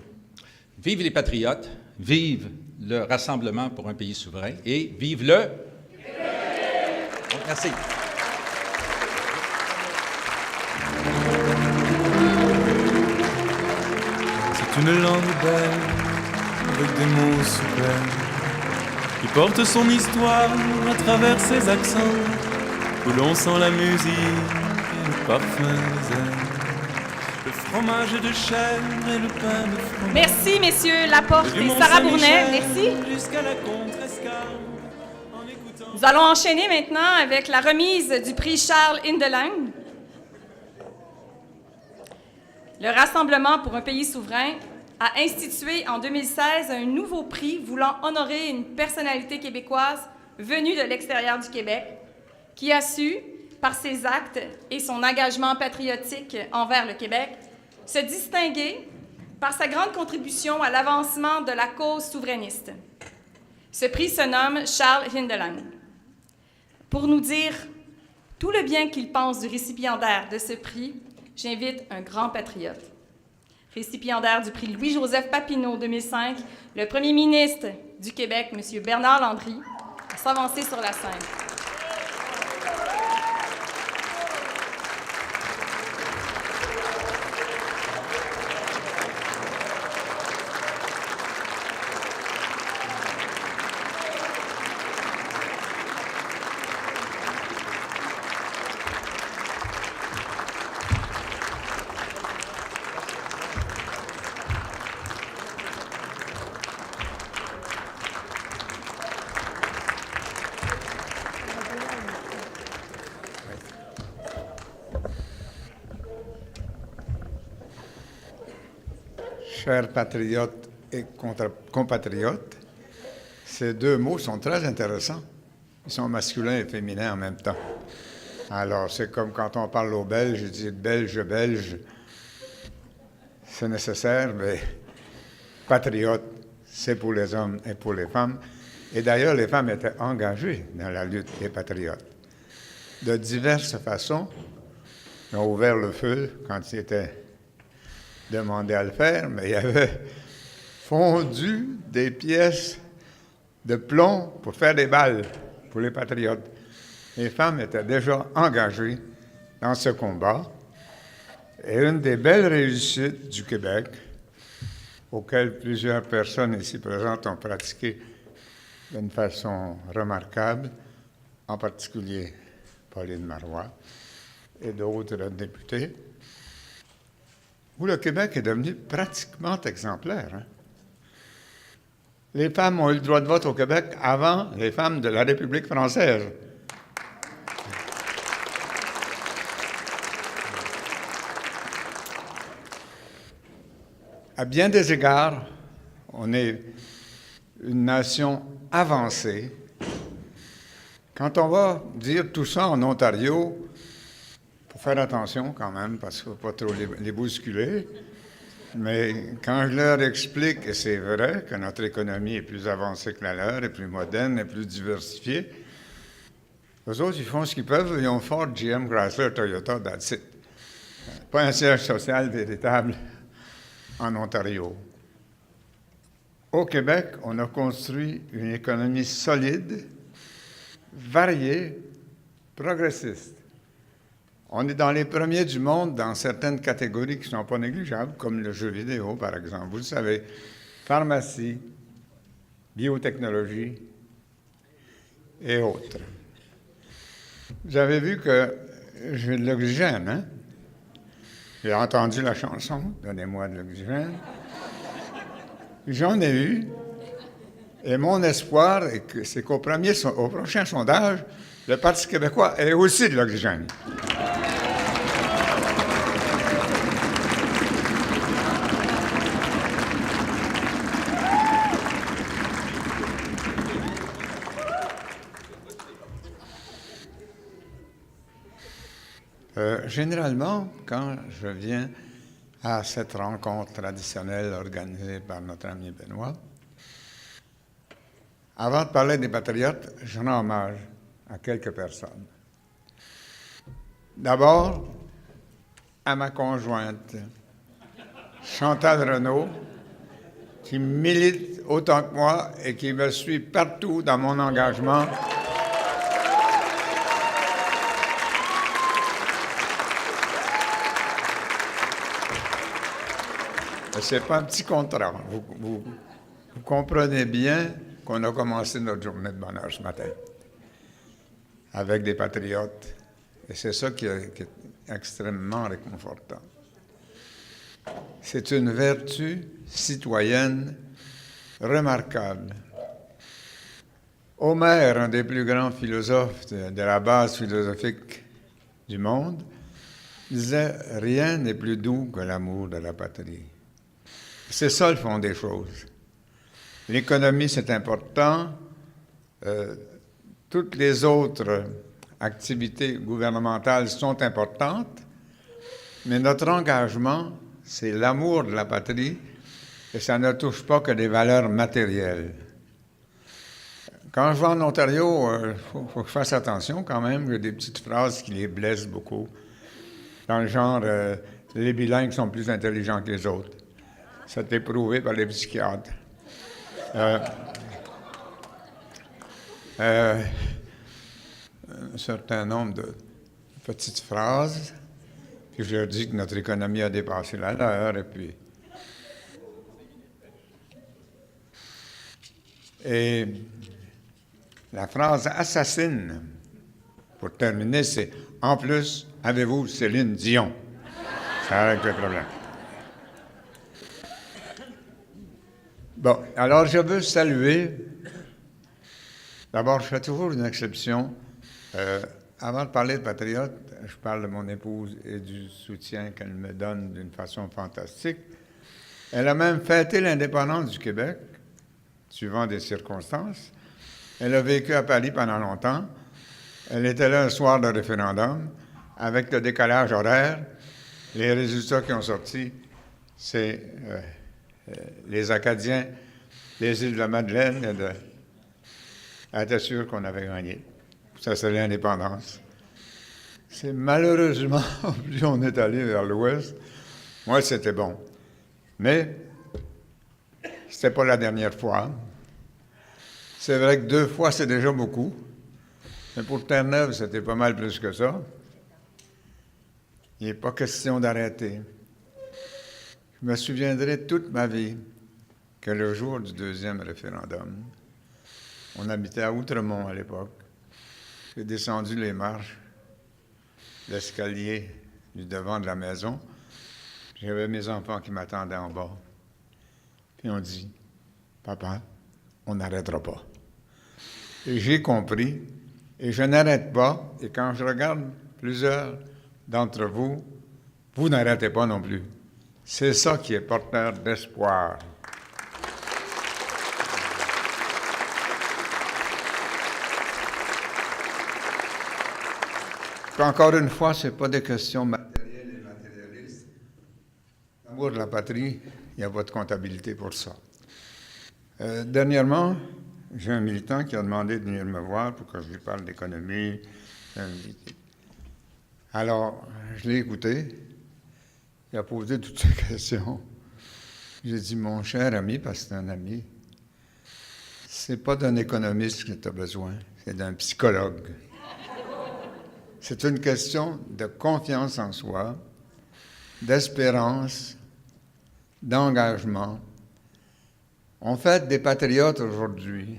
Vive les patriotes, vive le Rassemblement pour un pays souverain et vive le... Merci.
C'est une langue belle, avec des mots suprêmes, qui porte son histoire à travers ses accents, où l'on sent la musique et le parfum des airs, le fromage de chèvre et le pain de fromage.
Merci, messieurs Laporte et Sarah Bournet. Merci.
Jusqu'à la contrescarpe, en écoutant...
Nous allons enchaîner maintenant avec la remise du prix Charles Hindelang. Le Rassemblement pour un pays souverain a institué en 2016 un nouveau prix voulant honorer une personnalité québécoise venue de l'extérieur du Québec, qui a su, par ses actes et son engagement patriotique envers le Québec, se distinguer par sa grande contribution à l'avancement de la cause souverainiste. Ce prix se nomme Charles Hindelang. Pour nous dire tout le bien qu'il pense du récipiendaire de ce prix, j'invite un grand patriote. Récipiendaire du prix Louis-Joseph Papineau 2005, le premier ministre du Québec, M. Bernard Landry, à s'avancer sur la scène.
Chers patriotes et compatriotes, ces deux mots sont très intéressants. Ils sont masculins et féminins en même temps. Alors, c'est comme quand on parle aux Belges, ils disent belge, belge. C'est nécessaire, mais patriote, c'est pour les hommes et pour les femmes. Et d'ailleurs, les femmes étaient engagées dans la lutte des patriotes. De diverses façons, ils ont ouvert le feu quand ils étaient demandé à le faire, mais il avait fondu des pièces de plomb pour faire des balles pour les patriotes. Les femmes étaient déjà engagées dans ce combat. Et une des belles réussites du Québec, auxquelles plusieurs personnes ici présentes ont pratiqué d'une façon remarquable, en particulier Pauline Marois et d'autres députés, où le Québec est devenu pratiquement exemplaire. Hein? Les femmes ont eu le droit de vote au Québec avant les femmes de la République française. À bien des égards, on est une nation avancée. Quand on va dire tout ça en Ontario, il faut faire attention quand même, parce qu'il ne faut pas trop les bousculer. Mais quand je leur explique, et c'est vrai, que notre économie est plus avancée que la leur, est plus moderne, est plus diversifiée, eux autres, ils font ce qu'ils peuvent. Ils ont Ford, GM, Chrysler, Toyota, that's it. Pas un siège social véritable en Ontario. Au Québec, on a construit une économie solide, variée, progressiste. On est dans les premiers du monde dans certaines catégories qui ne sont pas négligeables, comme le jeu vidéo, par exemple. Vous le savez, pharmacie, biotechnologie et autres. Vous avez vu que j'ai de l'oxygène, hein? J'ai entendu la chanson « Donnez-moi de l'oxygène ». J'en ai eu, et mon espoir c'est qu'au prochain sondage, le Parti québécois ait aussi de l'oxygène. Généralement, quand je viens à cette rencontre traditionnelle organisée par notre ami Benoît, Avant de parler des patriotes, je rends hommage à quelques personnes. D'abord, à ma conjointe, Chantal Renaud, qui milite autant que moi et qui me suit partout dans mon engagement. Ce n'est pas un petit contrat. Vous comprenez bien qu'on a commencé notre journée de bonheur ce matin avec des patriotes. Et c'est ça qui est extrêmement réconfortant. C'est une vertu citoyenne remarquable. Homère, un des plus grands philosophes de la base philosophique du monde, disait « Rien n'est plus doux que l'amour de la patrie ». C'est ça le fond des choses. L'économie, c'est important. Toutes les autres activités gouvernementales sont importantes, mais notre engagement, c'est l'amour de la patrie et ça ne touche pas que des valeurs matérielles. Quand je vais en Ontario, faut que je fasse attention quand même. Il y a des petites phrases qui les blessent beaucoup. Dans le genre, les bilingues sont plus intelligents que les autres. C'est éprouvé par les psychiatres. Un certain nombre de petites phrases, puis je leur dis que notre économie a dépassé la leur, et la phrase assassine, pour terminer, c'est « En plus, avez-vous Céline Dion? » Ça règle le problème. Bon, alors je veux saluer. D'abord, je fais toujours une exception. Avant de parler de patriotes, je parle de mon épouse et du soutien qu'elle me donne d'une façon fantastique. Elle a même fêté l'indépendance du Québec, suivant des circonstances. Elle a vécu à Paris pendant longtemps. Elle était là un soir de référendum. Avec le décalage horaire, les résultats qui ont sorti, c'est les Acadiens des îles de la Madeleine. Elle était sûre qu'on avait gagné. Ça, c'est l'indépendance. C'est malheureusement, plus on est allé vers l'ouest, moi, c'était bon. Mais c'était pas la dernière fois. C'est vrai que 2 fois, c'est déjà beaucoup. Mais pour Terre-Neuve, c'était pas mal plus que ça. Il n'est pas question d'arrêter. Je me souviendrai toute ma vie que le jour du 2e référendum, on habitait à Outremont à l'époque. J'ai descendu les marches, l'escalier du devant de la maison. J'avais mes enfants qui m'attendaient en bas. Puis on dit, « Papa, on n'arrêtera pas. » Et j'ai compris, et je n'arrête pas. Et quand je regarde plusieurs d'entre vous, vous n'arrêtez pas non plus. C'est ça qui est porteur d'espoir. Puis encore une fois, ce n'est pas des questions matérielles et matérialistes. L'amour de la patrie, il y a votre comptabilité pour ça. Dernièrement, j'ai un militant qui a demandé de venir me voir pour que je lui parle d'économie. Alors, je l'ai écouté. Il a posé toutes ces questions. J'ai dit, mon cher ami, parce que c'est un ami, c'est pas d'un économiste que tu as besoin, c'est d'un psychologue. C'est une question de confiance en soi, d'espérance, d'engagement. On fête des patriotes aujourd'hui.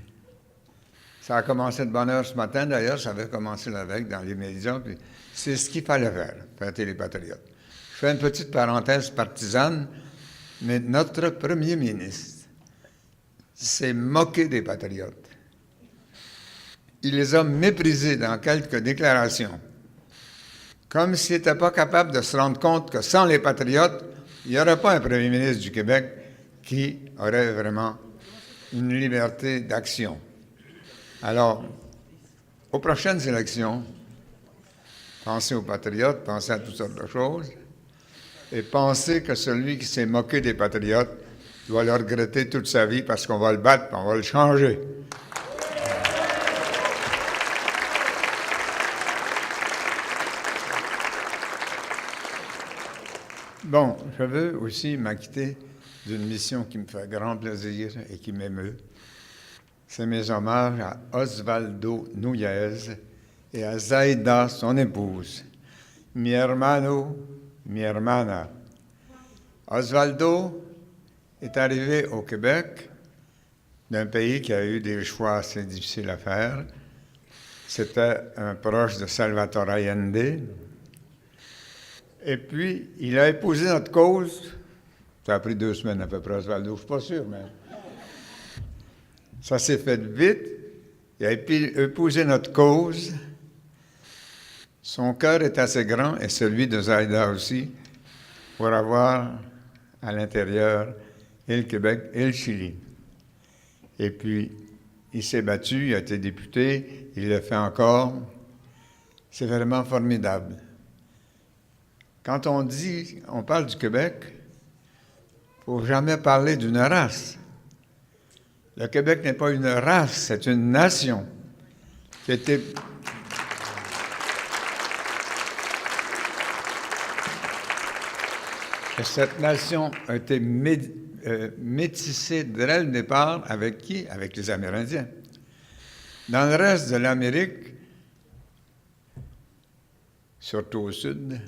Ça a commencé de bonne heure ce matin, d'ailleurs, ça avait commencé la veille dans les médias, puis c'est ce qu'il fallait faire, fêter les patriotes. Je fais une petite parenthèse partisane, mais notre premier ministre s'est moqué des patriotes. Il les a méprisés dans quelques déclarations, comme s'il n'était pas capable de se rendre compte que sans les patriotes, il n'y aurait pas un premier ministre du Québec qui aurait vraiment une liberté d'action. Alors, aux prochaines élections, pensez aux patriotes, pensez à toutes sortes de choses, et pensez que celui qui s'est moqué des patriotes doit le regretter toute sa vie parce qu'on va le battre et on va le changer. Bon, je veux aussi m'acquitter d'une mission qui me fait grand plaisir et qui m'émeut. C'est mes hommages à Osvaldo Nuyez et à Zaida, son épouse. Mi hermano, mi hermana. Osvaldo est arrivé au Québec d'un pays qui a eu des choix assez difficiles à faire. C'était un proche de Salvatore Allende. Et puis, il a épousé notre cause. Ça a pris 2 semaines à peu près, Osvaldo, je ne suis pas sûr, mais... Ça s'est fait vite. Il a épousé notre cause. Son cœur est assez grand, et celui de Zaida aussi, pour avoir à l'intérieur et le Québec et le Chili. Et puis, il s'est battu, il a été député, il le fait encore. C'est vraiment formidable. Quand on parle du Québec, il ne faut jamais parler d'une race. Le Québec n'est pas une race, c'est une nation qui a été... Et cette nation a été métissée dès le départ avec qui? Avec les Amérindiens. Dans le reste de l'Amérique, surtout au sud,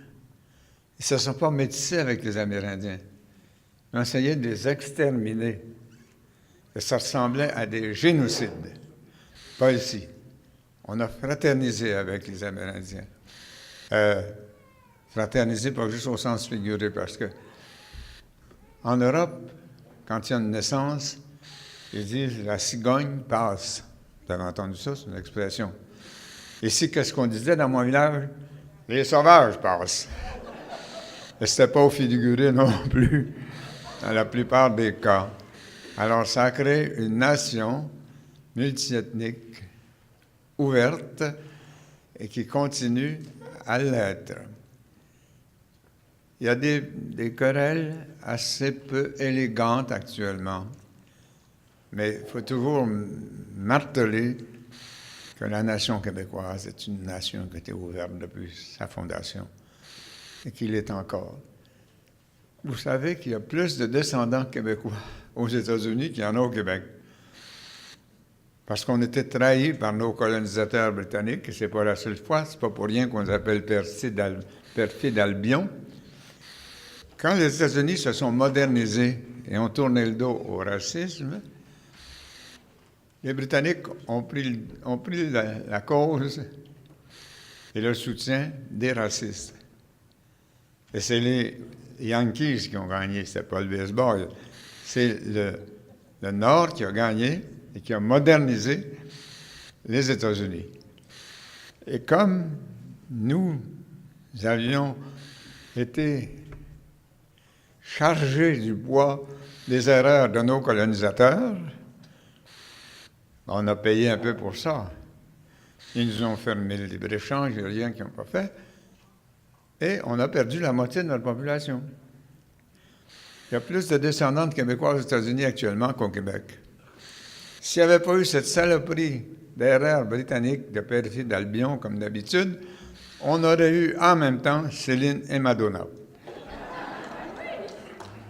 ils ne se sont pas métissés avec les Amérindiens. Ils ont essayé de les exterminer. Et ça ressemblait à des génocides. Pas ici. On a fraternisé avec les Amérindiens. Fraternisé pas juste au sens figuré, parce que en Europe, quand il y a une naissance, ils disent « la cigogne passe ». Vous avez entendu ça? C'est une expression. Ici, qu'est-ce qu'on disait dans mon village? « Les sauvages passent ». Et ce n'était pas au figuré non plus, dans la plupart des cas. Alors, ça a créé une nation multiethnique, ouverte, et qui continue à l'être. Il y a des querelles assez peu élégantes actuellement, mais il faut toujours marteler que la nation québécoise est une nation qui a été ouverte depuis sa fondation et qu'il est encore. Vous savez qu'il y a plus de descendants québécois aux États-Unis qu'il y en a au Québec. Parce qu'on était trahis par nos colonisateurs britanniques, et ce n'est pas la seule fois, c'est pas pour rien qu'on les appelle perfides Albion. Quand les États-Unis se sont modernisés et ont tourné le dos au racisme, les Britanniques ont pris la cause et le soutien des racistes. Et c'est les Yankees qui ont gagné, ce n'était pas le baseball. C'est le Nord qui a gagné et qui a modernisé les États-Unis. Et comme nous avions été chargés du poids des erreurs de nos colonisateurs, on a payé un peu pour ça. Ils nous ont fermé le libre-échange, il n'y a rien qu'ils n'ont pas fait. Et on a perdu la moitié de notre population. Il y a plus de descendants de Québécois aux États-Unis actuellement qu'au Québec. S'il n'y avait pas eu cette saloperie d'erreurs britanniques de perfide Albion, comme d'habitude, on aurait eu en même temps Céline et Madonna.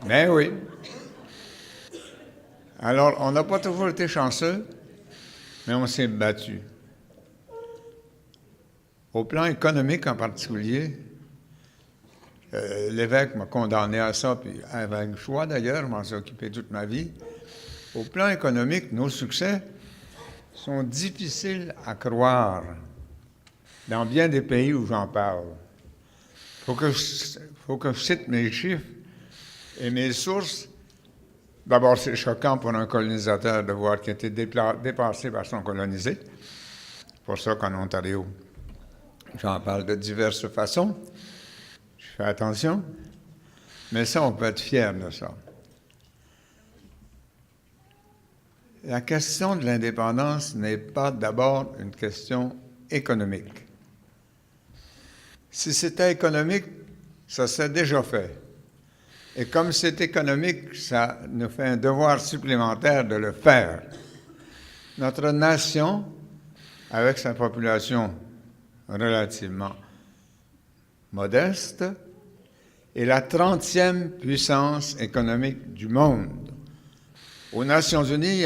Mais oui. Alors, on n'a pas toujours été chanceux, mais on s'est battu. Au plan économique en particulier, l'évêque m'a condamné à ça, puis avec choix d'ailleurs, je m'en suis occupé toute ma vie. Au plan économique, nos succès sont difficiles à croire dans bien des pays où j'en parle. Faut que je cite mes chiffres et mes sources. D'abord, c'est choquant pour un colonisateur de voir qu'il a été dépassé par son colonisé. C'est pour ça qu'en Ontario, j'en parle de diverses façons. Je fais attention. Mais ça, on peut être fier de ça. La question de l'indépendance n'est pas d'abord une question économique. Si c'était économique, ça s'est déjà fait. Et comme c'est économique, ça nous fait un devoir supplémentaire de le faire. Notre nation, avec sa population relativement modeste, est la 30e puissance économique du monde. Aux Nations Unies,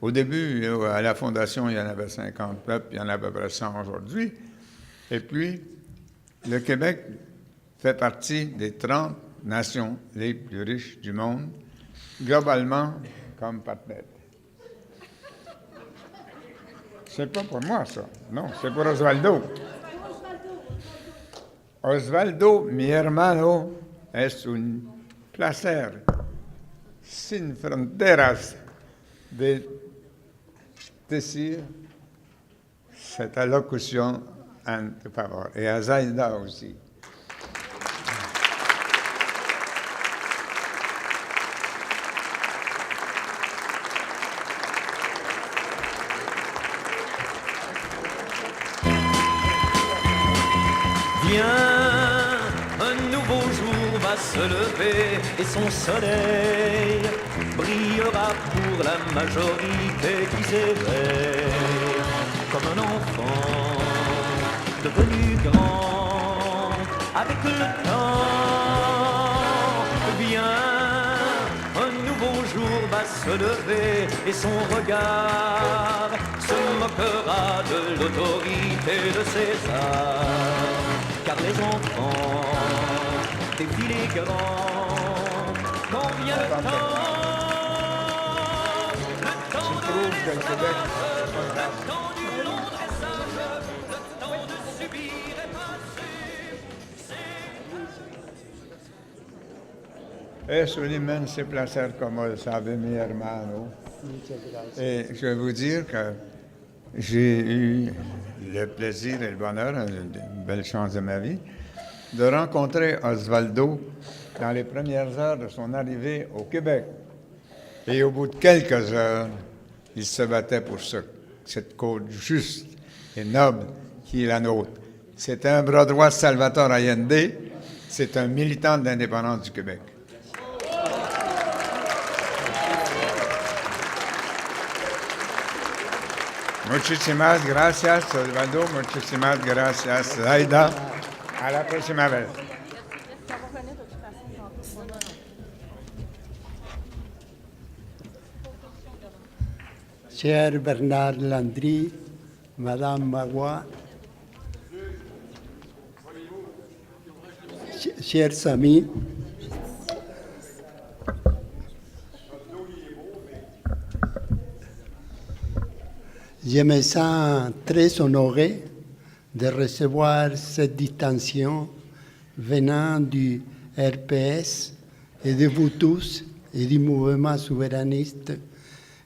au début, à la Fondation, il y en avait 50 peuples, il y en a à peu près 100 aujourd'hui. Et puis, le Québec fait partie des 30 nations les plus riches du monde, globalement comme par tête. C'est pas pour moi, ça. Non, c'est pour Osvaldo. Osvaldo, mi hermano, es un placer sin fronteras de decir cette allocution en tu favor. Et à Zaida aussi.
Viens, un nouveau jour va se lever et son soleil brillera pour la majorité qui s'éveille comme un enfant devenu grand avec le temps. Viens, un nouveau jour va se lever et son regard se moquera de l'autorité de César. Car les enfants défilent grands, quand vient le temps
que le Québec
du long dressage, le temps de subir est passé.
Es un immense placer, como sabe mi hermano. Et je vais vous dire que j'ai eu le plaisir et le bonheur, une belle chance de ma vie, de rencontrer Osvaldo dans les premières heures de son arrivée au Québec. Et au bout de quelques heures, il se battait pour cette cause juste et noble qui est la nôtre. C'est un bras droit de Salvatore Allende, c'est un militant de l'indépendance du Québec. Muchísimas gracias, Osvaldo. Muchísimas gracias, Zaida. A la próxima vez.
Cher Bernard Landry, Madame Magua, chers amis, je me sens très honoré de recevoir cette distinction venant du RPS et de vous tous et du mouvement souverainiste.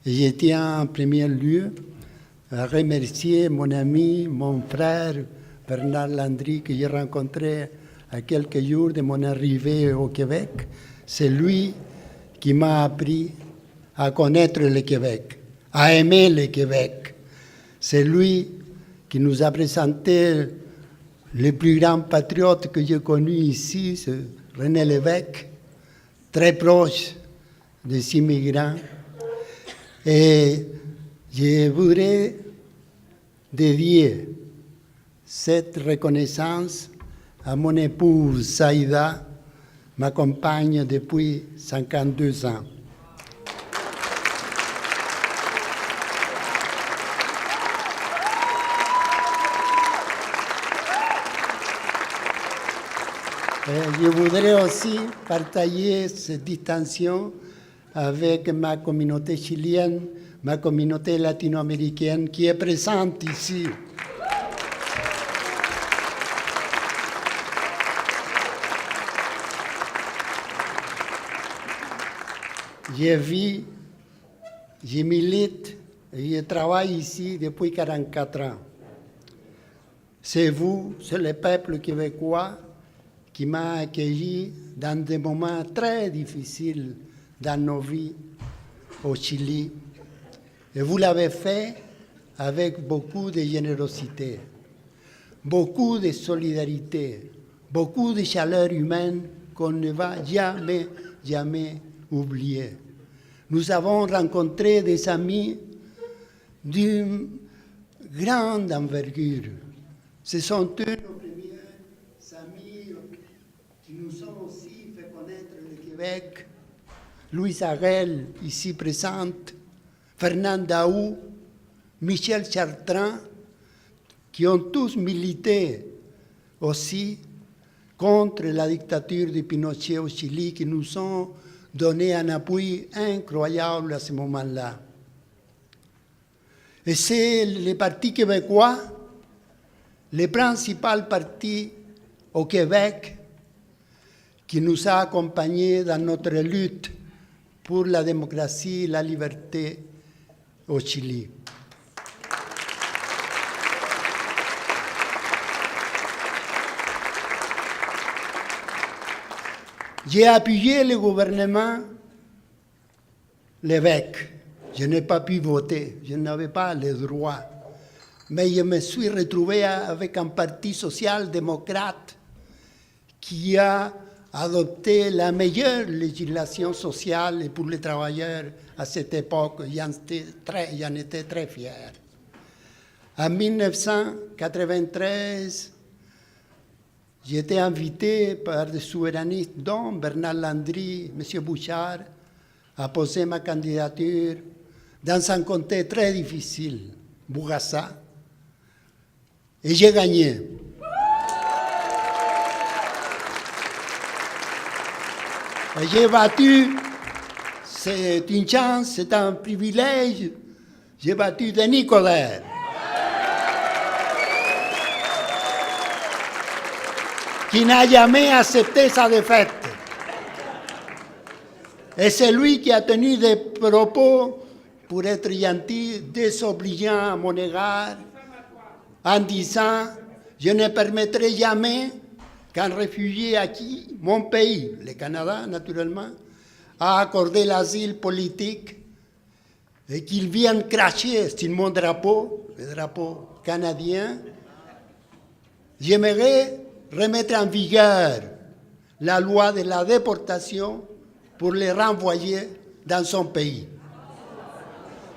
Et je tiens en premier lieu à remercier mon ami, mon frère Bernard Landry, que j'ai rencontré à quelques jours de mon arrivée au Québec. C'est lui qui m'a appris à connaître le Québec, à aimer le Québec. C'est lui qui nous a présenté le plus grand patriote que j'ai connu ici, c'est René Lévesque, très proche des immigrants. Et je voudrais dédier cette reconnaissance à mon épouse Zaida, ma compagne depuis 52 ans. Je voudrais aussi partager cette distinction avec ma communauté chilienne, ma communauté latino-américaine qui est présente ici. Je vis, je milite et je travaille ici depuis 44 ans. C'est vous, c'est le peuple québécois qui m'a accueilli dans des moments très difficiles dans nos vies au Chili. Et vous l'avez fait avec beaucoup de générosité, beaucoup de solidarité, beaucoup de chaleur humaine qu'on ne va jamais, jamais oublier. Nous avons rencontré des amis d'une grande envergure. Ce sont eux nos premiers amis qui nous ont aussi Québec, Louise Arel, ici présente, Fernand Daou, Michel Chartrand, qui ont tous milité aussi contre la dictature de Pinochet au Chili, qui nous ont donné un appui incroyable à ce moment-là. Et c'est les partis québécois, les principaux partis au Québec, qui nous a accompagnés dans notre lutte pour la démocratie et la liberté au Chili. J'ai appuyé le gouvernement Lévesque. Je n'ai pas pu voter, je n'avais pas le droit. Mais je me suis retrouvé avec un parti social-démocrate qui a adopté la meilleure législation sociale pour les travailleurs à cette époque. J'en étais très fier. En 1993, j'ai été invité par des souverainistes, dont Bernard Landry, M. Bouchard, à poser ma candidature dans un comté très difficile, Bourassa, et j'ai gagné. Et j'ai battu, c'est une chance, c'est un privilège, j'ai battu Denis Coderre. Qui n'a jamais accepté sa défaite. Et c'est lui qui a tenu des propos, pour être gentil, désobligeants à mon égard, en disant « Je ne permettrai jamais qu'un réfugié à qui mon pays, le Canada naturellement, a accordé l'asile politique et qu'il vienne cracher sur mon drapeau, le drapeau canadien, j'aimerais remettre en vigueur la loi de la déportation pour les renvoyer dans son pays. »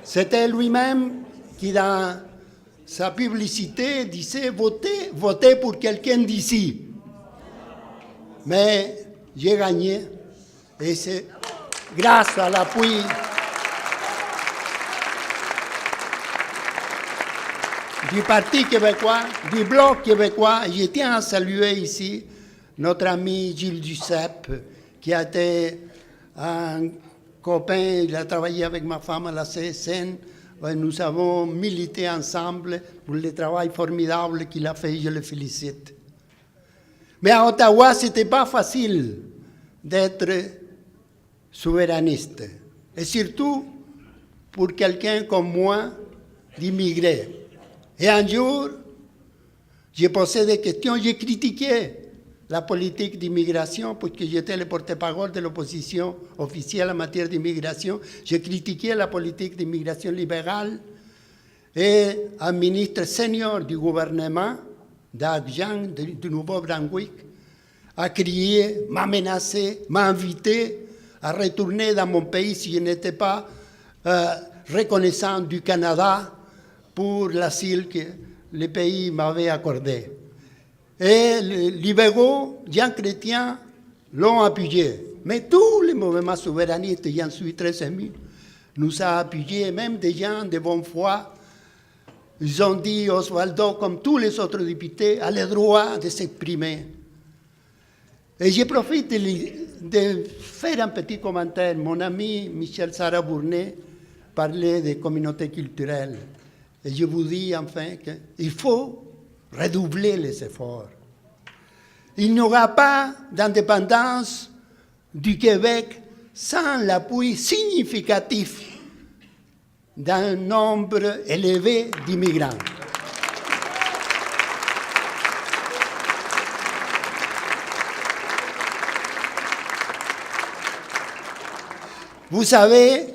C'était lui-même qui, dans sa publicité, disait « Votez pour quelqu'un d'ici ». Mais j'ai gagné, et c'est grâce à l'appui du Parti québécois, du Bloc québécois. Je tiens à saluer ici notre ami Gilles Duceppe, qui a été un copain, il a travaillé avec ma femme à la CSN. Nous avons milité ensemble pour le travail formidable qu'il a fait, je le félicite. Mais à Ottawa, ce n'était pas facile d'être souverainiste, et surtout pour quelqu'un comme moi, d'immigré. Et un jour, j'ai posé des questions, j'ai critiqué la politique d'immigration, parce que j'étais le porte-parole de l'opposition officielle en matière d'immigration. J'ai critiqué la politique d'immigration libérale, et un ministre senior du gouvernement, Doug Young, du Nouveau-Brunswick, a crié, m'a menacé, m'a invité à retourner dans mon pays si je n'étais pas reconnaissant du Canada pour l'asile que le pays m'avait accordé. Et les libéraux, Jean Chrétien, l'ont appuyé. Mais tous les mouvements souverainistes, j'en suis très ému, nous a appuyés, même des gens de bonne foi. Ils ont dit, Osvaldo, comme tous les autres députés, a le droit de s'exprimer. Et je profite de faire un petit commentaire. Mon ami Michel Sarah-Bournet parlait des communautés culturelles. Et je vous dis enfin qu'il faut redoubler les efforts. Il n'y aura pas d'indépendance du Québec sans l'appui significatif d'un nombre élevé d'immigrants. Vous savez,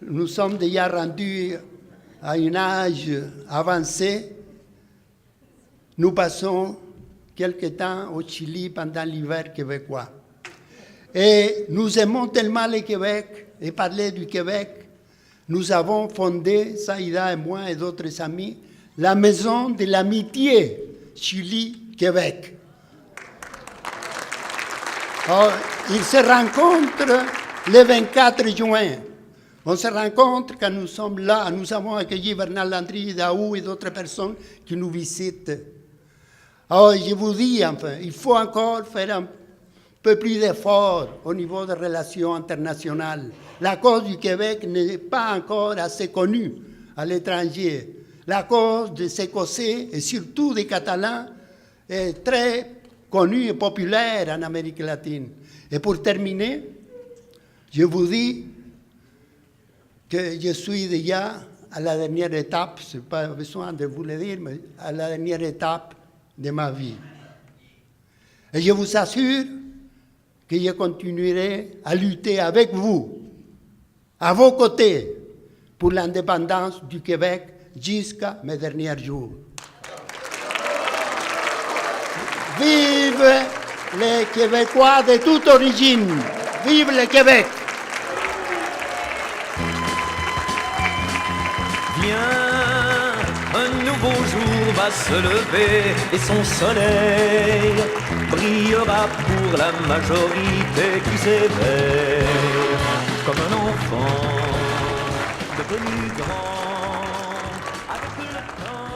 nous sommes déjà rendus à un âge avancé. Nous passons quelque temps au Chili pendant l'hiver québécois. Et nous aimons tellement le Québec et parler du Québec. Nous avons fondé, Saïda et moi et d'autres amis, la Maison de l'Amitié Chili-Québec. Oh, ils se rencontrent le 24 juin. On se rencontre quand nous sommes là. Nous avons accueilli Bernard Landry, Daou et d'autres personnes qui nous visitent. Oh, je vous dis, enfin, il faut encore faire un peu plus d'efforts au niveau des relations internationales. La cause du Québec n'est pas encore assez connue à l'étranger. La cause des Écossais et surtout des Catalans est très connue et populaire en Amérique latine. Et pour terminer, je vous dis que je suis déjà à la dernière étape, je n'ai pas besoin de vous le dire, mais à la dernière étape de ma vie. Et je vous assure que je continuerai à lutter avec vous, à vos côtés, pour l'indépendance du Québec jusqu'à mes derniers jours. Vive les Québécois de toute origine! Vive le Québec!
Viens, un nouveau jour va se lever et son soleil brillera pour la majorité qui s'éveille comme un enfant devenu grand avec le temps.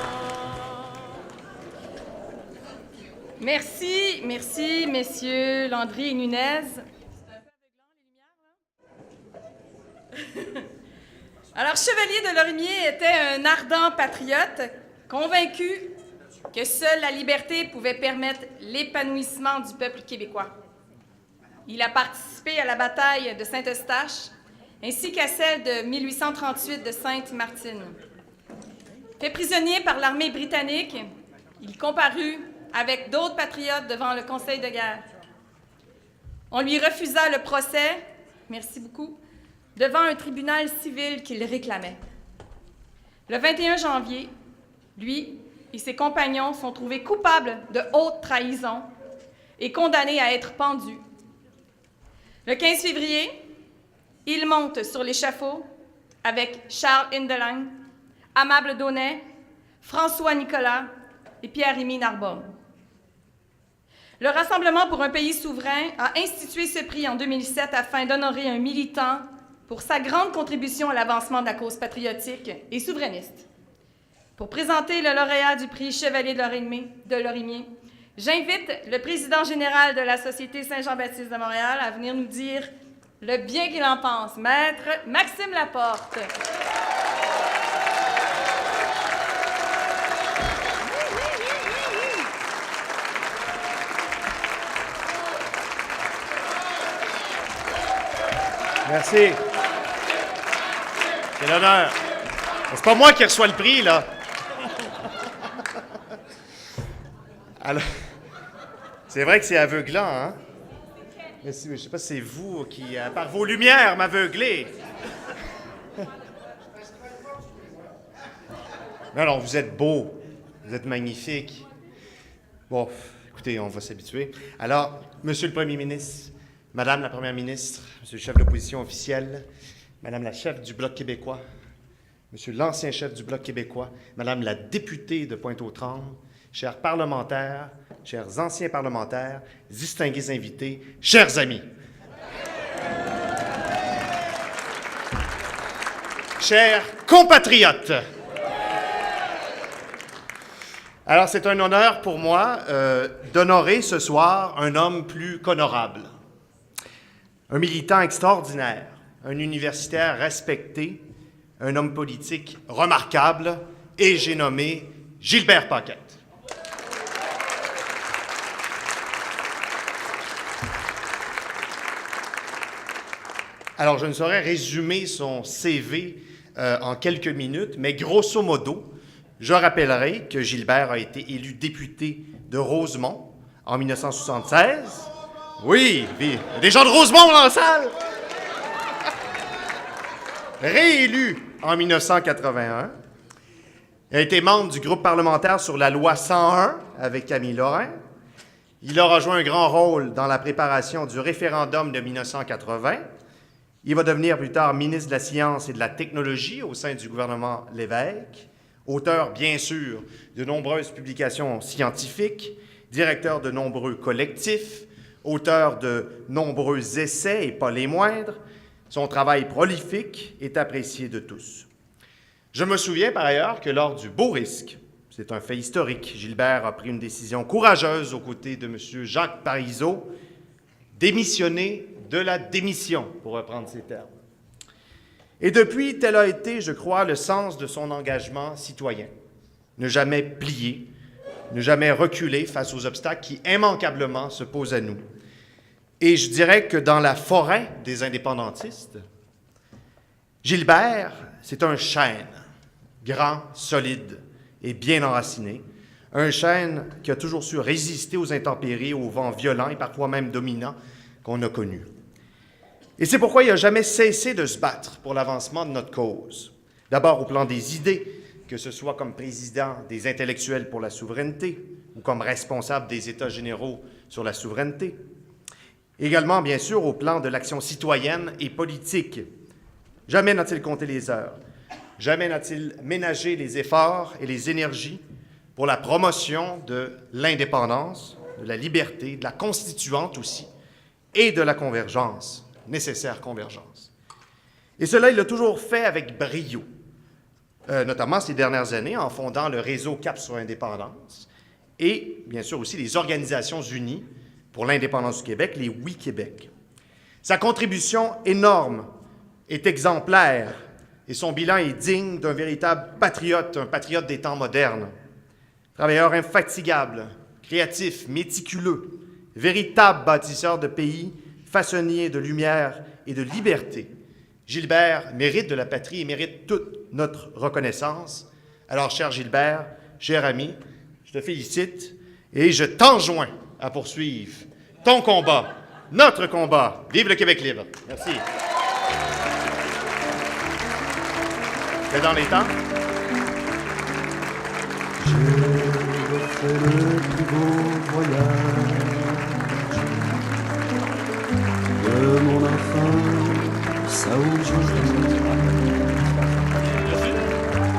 Merci, merci, messieurs Landry et Nunez. Alors, Chevalier de Lorimier était un ardent patriote, convaincu que seule la liberté pouvait permettre l'épanouissement du peuple québécois. Il a participé à la bataille de Saint-Eustache, ainsi qu'à celle de 1838 de Sainte-Martine. Fait prisonnier par l'armée britannique, il comparut avec d'autres patriotes devant le Conseil de guerre. On lui refusa le procès, merci beaucoup, devant un tribunal civil qu'il réclamait. Le 21 janvier, lui et ses compagnons sont trouvés coupables de haute trahison et condamnés à être pendus. Le 15 février, il monte sur l'échafaud avec Charles Hindelang, Amable Daunet, François Nicolas et Pierre-Rémy Narbonne. Le Rassemblement pour un pays souverain a institué ce prix en 2007 afin d'honorer un militant pour sa grande contribution à l'avancement de la cause patriotique et souverainiste. Pour présenter le lauréat du prix Chevalier de Lorimier, j'invite le président général de la Société Saint-Jean-Baptiste de Montréal à venir nous dire le bien qu'il en pense, Maître Maxime Laporte.
Merci. C'est l'honneur. C'est pas moi qui reçois le prix, là. Alors, c'est vrai que c'est aveuglant, hein? Mais je sais pas si c'est vous qui, par vos lumières, m'aveuglez. Non, vous êtes beau. Vous êtes magnifique. Bon, écoutez, on va s'habituer. Alors, Monsieur le Premier ministre, Madame la Première ministre, Monsieur le chef de l'opposition officielle, Madame la chef du Bloc québécois, Monsieur l'ancien chef du Bloc québécois, Madame la députée de Pointe-aux-Trembles, chers parlementaires, chers anciens parlementaires, distingués invités, chers amis. Chers compatriotes. Alors, c'est un honneur pour moi d'honorer ce soir un homme plus qu'honorable. Un militant extraordinaire, un universitaire respecté, un homme politique remarquable, et j'ai nommé Gilbert Paquette. Alors, je ne saurais résumer son CV en quelques minutes, mais grosso modo, je rappellerai que Gilbert a été élu député de Rosemont en 1976. Oui, il y a des gens de Rosemont dans la salle! Réélu en 1981. Il a été membre du groupe parlementaire sur la loi 101 avec Camille Lorrain. Il aura joué un grand rôle dans la préparation du référendum de 1980. Il va devenir plus tard ministre de la Science et de la Technologie au sein du gouvernement Lévesque, auteur, bien sûr, de nombreuses publications scientifiques, directeur de nombreux collectifs, Auteur de nombreux essais et pas les moindres, son travail prolifique est apprécié de tous. Je me souviens par ailleurs que lors du Beau Risque, c'est un fait historique, Gilbert a pris une décision courageuse aux côtés de M. Jacques Parizeau, démissionner de la démission, pour reprendre ses termes. Et depuis, tel a été, je crois, le sens de son engagement citoyen. Ne jamais plier, ne jamais reculer face aux obstacles qui immanquablement se posent à nous. Et je dirais que dans la forêt des indépendantistes, Gilbert, c'est un chêne, grand, solide et bien enraciné, un chêne qui a toujours su résister aux intempéries, aux vents violents et parfois même dominants qu'on a connus. Et c'est pourquoi il n'a jamais cessé de se battre pour l'avancement de notre cause. D'abord au plan des idées, que ce soit comme président des intellectuels pour la souveraineté ou comme responsable des États généraux sur la souveraineté. Également, bien sûr, au plan de l'action citoyenne et politique. Jamais n'a-t-il compté les heures, jamais n'a-t-il ménagé les efforts et les énergies pour la promotion de l'indépendance, de la liberté, de la constituante aussi, et de la convergence, nécessaire convergence. Et cela, il l'a toujours fait avec brio, notamment ces dernières années en fondant le réseau Cap sur l'indépendance et, bien sûr, aussi les Organisations unies pour l'indépendance du Québec, les Oui Québec. Sa contribution énorme est exemplaire et son bilan est digne d'un véritable patriote, un patriote des temps modernes. Travailleur infatigable, créatif, méticuleux, véritable bâtisseur de pays, façonnier de lumière et de liberté, Gilbert mérite de la patrie et mérite toute notre reconnaissance. Alors, cher Gilbert, cher ami, je te félicite et je t'enjoins à poursuivre ton combat, notre combat. Vive le Québec libre. Merci. C'est dans les temps.
J'ai fait le plus beau voyage de mon enfance à aujourd'hui.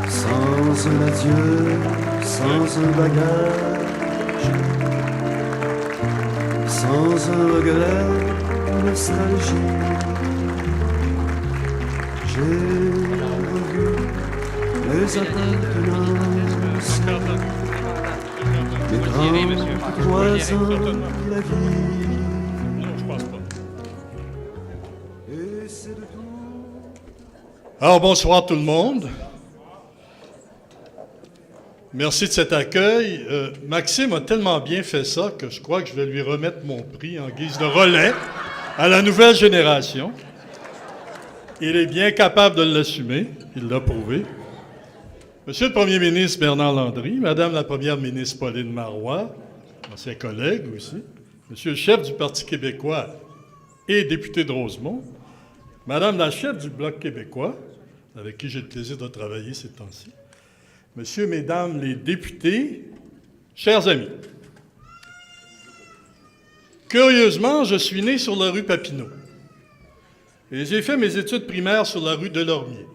Sans un adieu, sans un bagage, sans un regret, nostalgie. J'ai revu les appartenances, les grands cloisons de la vie. Et c'est de tout.
Alors, bonsoir tout le monde. Merci de cet accueil. Maxime a tellement bien fait ça que je crois que je vais lui remettre mon prix en guise de relais à la nouvelle génération. Il est bien capable de l'assumer, il l'a prouvé. Monsieur le Premier ministre Bernard Landry, Madame la Première ministre Pauline Marois, ancien collègue aussi, Monsieur le chef du Parti québécois et député de Rosemont, Madame la chef du Bloc québécois, avec qui j'ai le plaisir de travailler ces temps-ci, Monsieur, Mesdames les députés, chers amis, curieusement, je suis né sur la rue Papineau et j'ai fait mes études primaires sur la rue Delormier.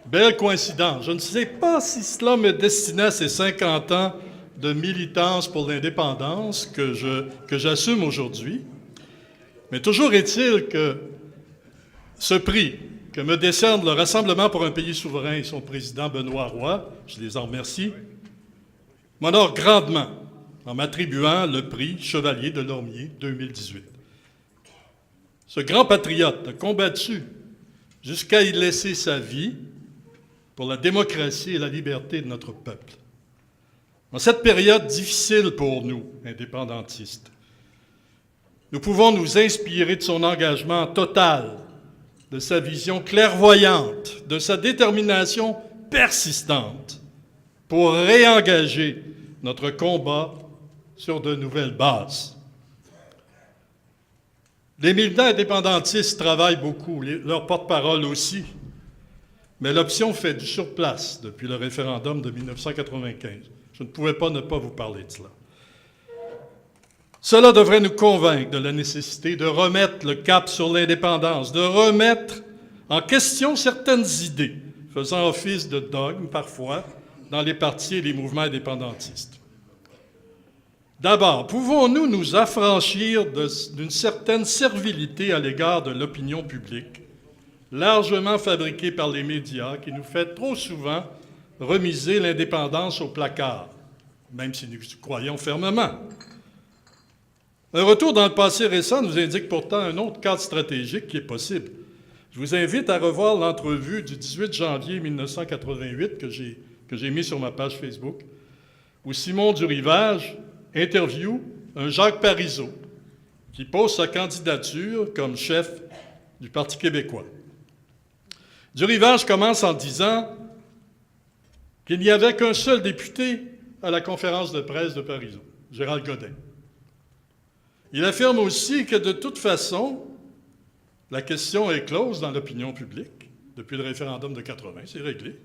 Belle coïncidence. Je ne sais pas si cela me destinait à ces 50 ans de militance pour l'indépendance que j'assume aujourd'hui, mais toujours est-il que ce prix que me décerne le Rassemblement pour un pays souverain et son président Benoît Roy, je les en remercie, m'honore grandement en m'attribuant le prix Chevalier Delormier 2018. Ce grand patriote a combattu jusqu'à y laisser sa vie pour la démocratie et la liberté de notre peuple. En cette période difficile pour nous, indépendantistes, nous pouvons nous inspirer de son engagement total, de sa vision clairvoyante, de sa détermination persistante pour réengager notre combat sur de nouvelles bases. Les militants indépendantistes travaillent beaucoup, leurs porte-parole aussi, mais l'option fait du surplace depuis le référendum de 1995. Je ne pouvais pas ne pas vous parler de cela. Cela devrait nous convaincre de la nécessité de remettre le cap sur l'indépendance, de remettre en question certaines idées, faisant office de dogme parfois dans les partis et les mouvements indépendantistes. D'abord, pouvons-nous nous affranchir d'une certaine servilité à l'égard de l'opinion publique, largement fabriquée par les médias, qui nous fait trop souvent remiser l'indépendance au placard, même si nous croyons fermement? Un retour dans le passé récent nous indique pourtant un autre cadre stratégique qui est possible. Je vous invite à revoir l'entrevue du 18 janvier 1988 que j'ai mis sur ma page Facebook, où Simon Durivage interview un Jacques Parizeau qui pose sa candidature comme chef du Parti québécois. Durivage commence en disant qu'il n'y avait qu'un seul député à la conférence de presse de Parizeau, Gérald Godin. Il affirme aussi que de toute façon, la question est close dans l'opinion publique. Depuis le référendum de 80, c'est réglé.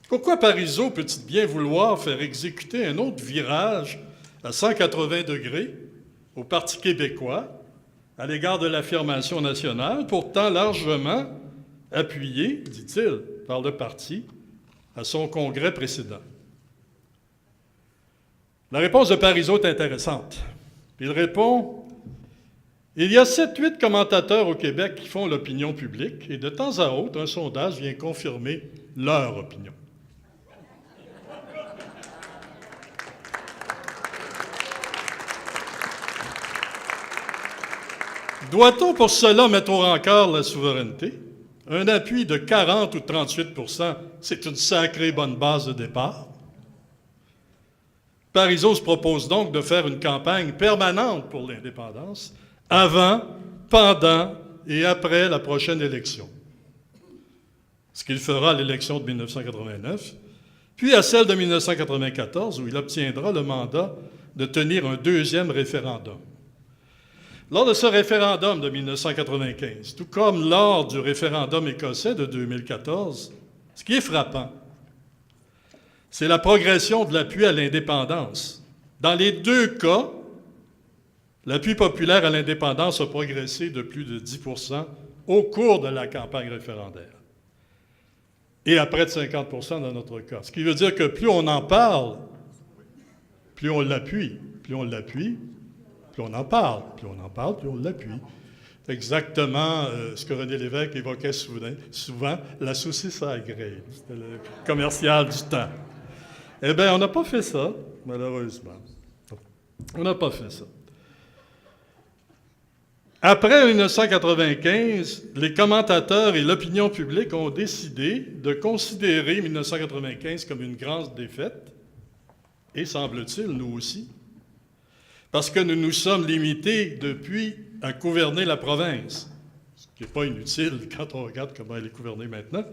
Pourquoi Parizeau peut-il bien vouloir faire exécuter un autre virage à 180 degrés au Parti québécois à l'égard de l'affirmation nationale, pourtant largement appuyée, dit-il, par le parti à son congrès précédent? La réponse de Parizeau est intéressante. Il répond: il y a 7-8 commentateurs au Québec qui font l'opinion publique et de temps à autre, un sondage vient confirmer leur opinion. Doit-on pour cela mettre au rencard la souveraineté? Un appui de 40 ou 38 %, c'est une sacrée bonne base de départ. Parizeau se propose donc de faire une campagne permanente pour l'indépendance, avant, pendant et après la prochaine élection. Ce qu'il fera à l'élection de 1989, puis à celle de 1994, où il obtiendra le mandat de tenir un deuxième référendum. Lors de ce référendum de 1995, tout comme lors du référendum écossais de 2014, ce qui est frappant, c'est la progression de l'appui à l'indépendance. Dans les deux cas, l'appui populaire à l'indépendance a progressé de plus de 10 % au cours de la campagne référendaire. Et à près de 50 % dans notre cas. Ce qui veut dire que plus on en parle, plus on l'appuie. Plus on l'appuie, plus on en parle. Plus on en parle, plus on l'appuie. C'est exactement ce que René Lévesque évoquait souvent, la saucisse à graines. C'était le commercial du temps. Eh bien, on n'a pas fait ça, malheureusement. On n'a pas fait ça. Après 1995, les commentateurs et l'opinion publique ont décidé de considérer 1995 comme une grande défaite, et semble-t-il, nous aussi, parce que nous nous sommes limités depuis à gouverner la province, ce qui n'est pas inutile quand on regarde comment elle est gouvernée maintenant.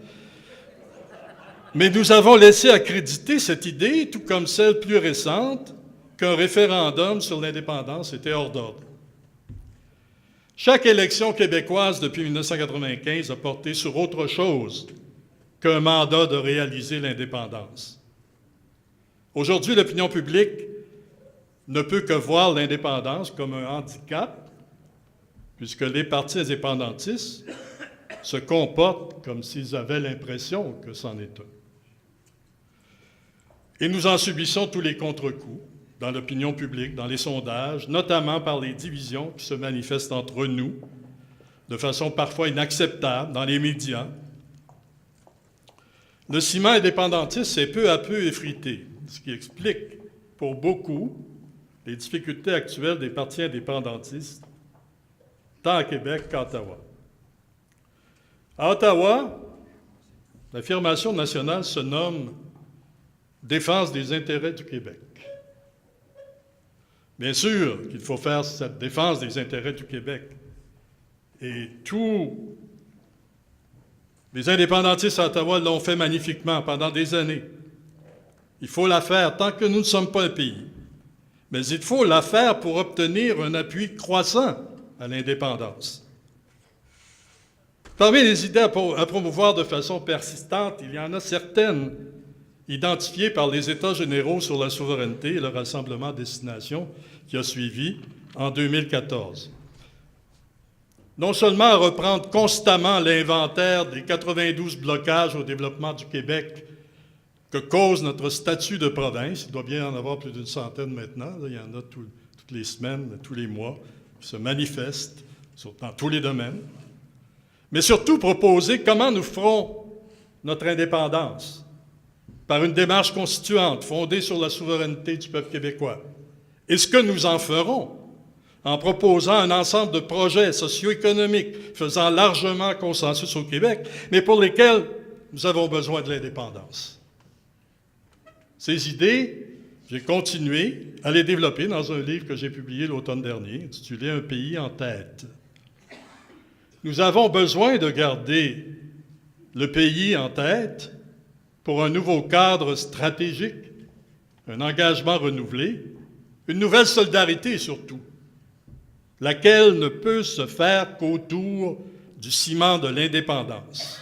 Mais nous avons laissé accréditer cette idée, tout comme celle plus récente, qu'un référendum sur l'indépendance était hors d'ordre. Chaque élection québécoise depuis 1995 a porté sur autre chose qu'un mandat de réaliser l'indépendance. Aujourd'hui, l'opinion publique ne peut que voir l'indépendance comme un handicap, puisque les partis indépendantistes se comportent comme s'ils avaient l'impression que c'en est un. Et nous en subissons tous les contre-coups dans l'opinion publique, dans les sondages, notamment par les divisions qui se manifestent entre nous, de façon parfois inacceptable, dans les médias. Le ciment indépendantiste s'est peu à peu effrité, ce qui explique, pour beaucoup, les difficultés actuelles des partis indépendantistes, tant à Québec qu'à Ottawa. À Ottawa, l'affirmation nationale se nomme « Défense des intérêts du Québec ». Bien sûr qu'il faut faire cette défense des intérêts du Québec. Et tous les indépendantistes à Ottawa l'ont fait magnifiquement pendant des années. Il faut la faire tant que nous ne sommes pas un pays. Mais il faut la faire pour obtenir un appui croissant à l'indépendance. Parmi les idées à promouvoir de façon persistante, il y en a certaines identifiées par les États généraux sur la souveraineté et le rassemblement Destination qui a suivi en 2014. Non seulement à reprendre constamment l'inventaire des 92 blocages au développement du Québec que cause notre statut de province. Il doit bien en avoir plus d'une centaine maintenant. Il y en a toutes les semaines, tous les mois, qui se manifestent dans tous les domaines. Mais surtout proposer comment nous ferons notre indépendance par une démarche constituante fondée sur la souveraineté du peuple québécois. Et ce que nous en ferons en proposant un ensemble de projets socio-économiques faisant largement consensus au Québec, mais pour lesquels nous avons besoin de l'indépendance. Ces idées, j'ai continué à les développer dans un livre que j'ai publié l'automne dernier, intitulé « Un pays en tête ». Nous avons besoin de garder le pays en tête pour un nouveau cadre stratégique, un engagement renouvelé, une nouvelle solidarité surtout, laquelle ne peut se faire qu'autour du ciment de l'indépendance.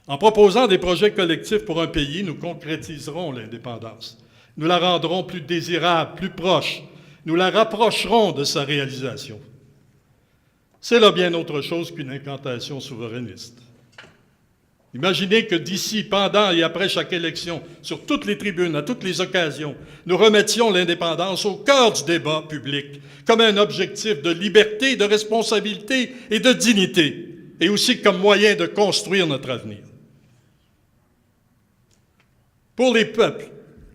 En proposant des projets collectifs pour un pays, nous concrétiserons l'indépendance. Nous la rendrons plus désirable, plus proche. Nous la rapprocherons de sa réalisation. C'est là bien autre chose qu'une incantation souverainiste. Imaginez que d'ici, pendant et après chaque élection, sur toutes les tribunes, à toutes les occasions, nous remettions l'indépendance au cœur du débat public, comme un objectif de liberté, de responsabilité et de dignité, et aussi comme moyen de construire notre avenir. Pour les peuples,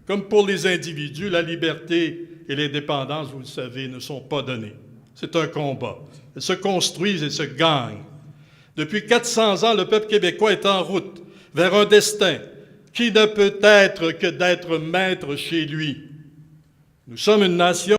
comme pour les individus, la liberté et l'indépendance, vous le savez, ne sont pas données. C'est un combat. Elles se construisent et se gagnent. Depuis 400 ans, le peuple québécois est en route vers un destin qui ne peut être que d'être maître chez lui. Nous sommes une nation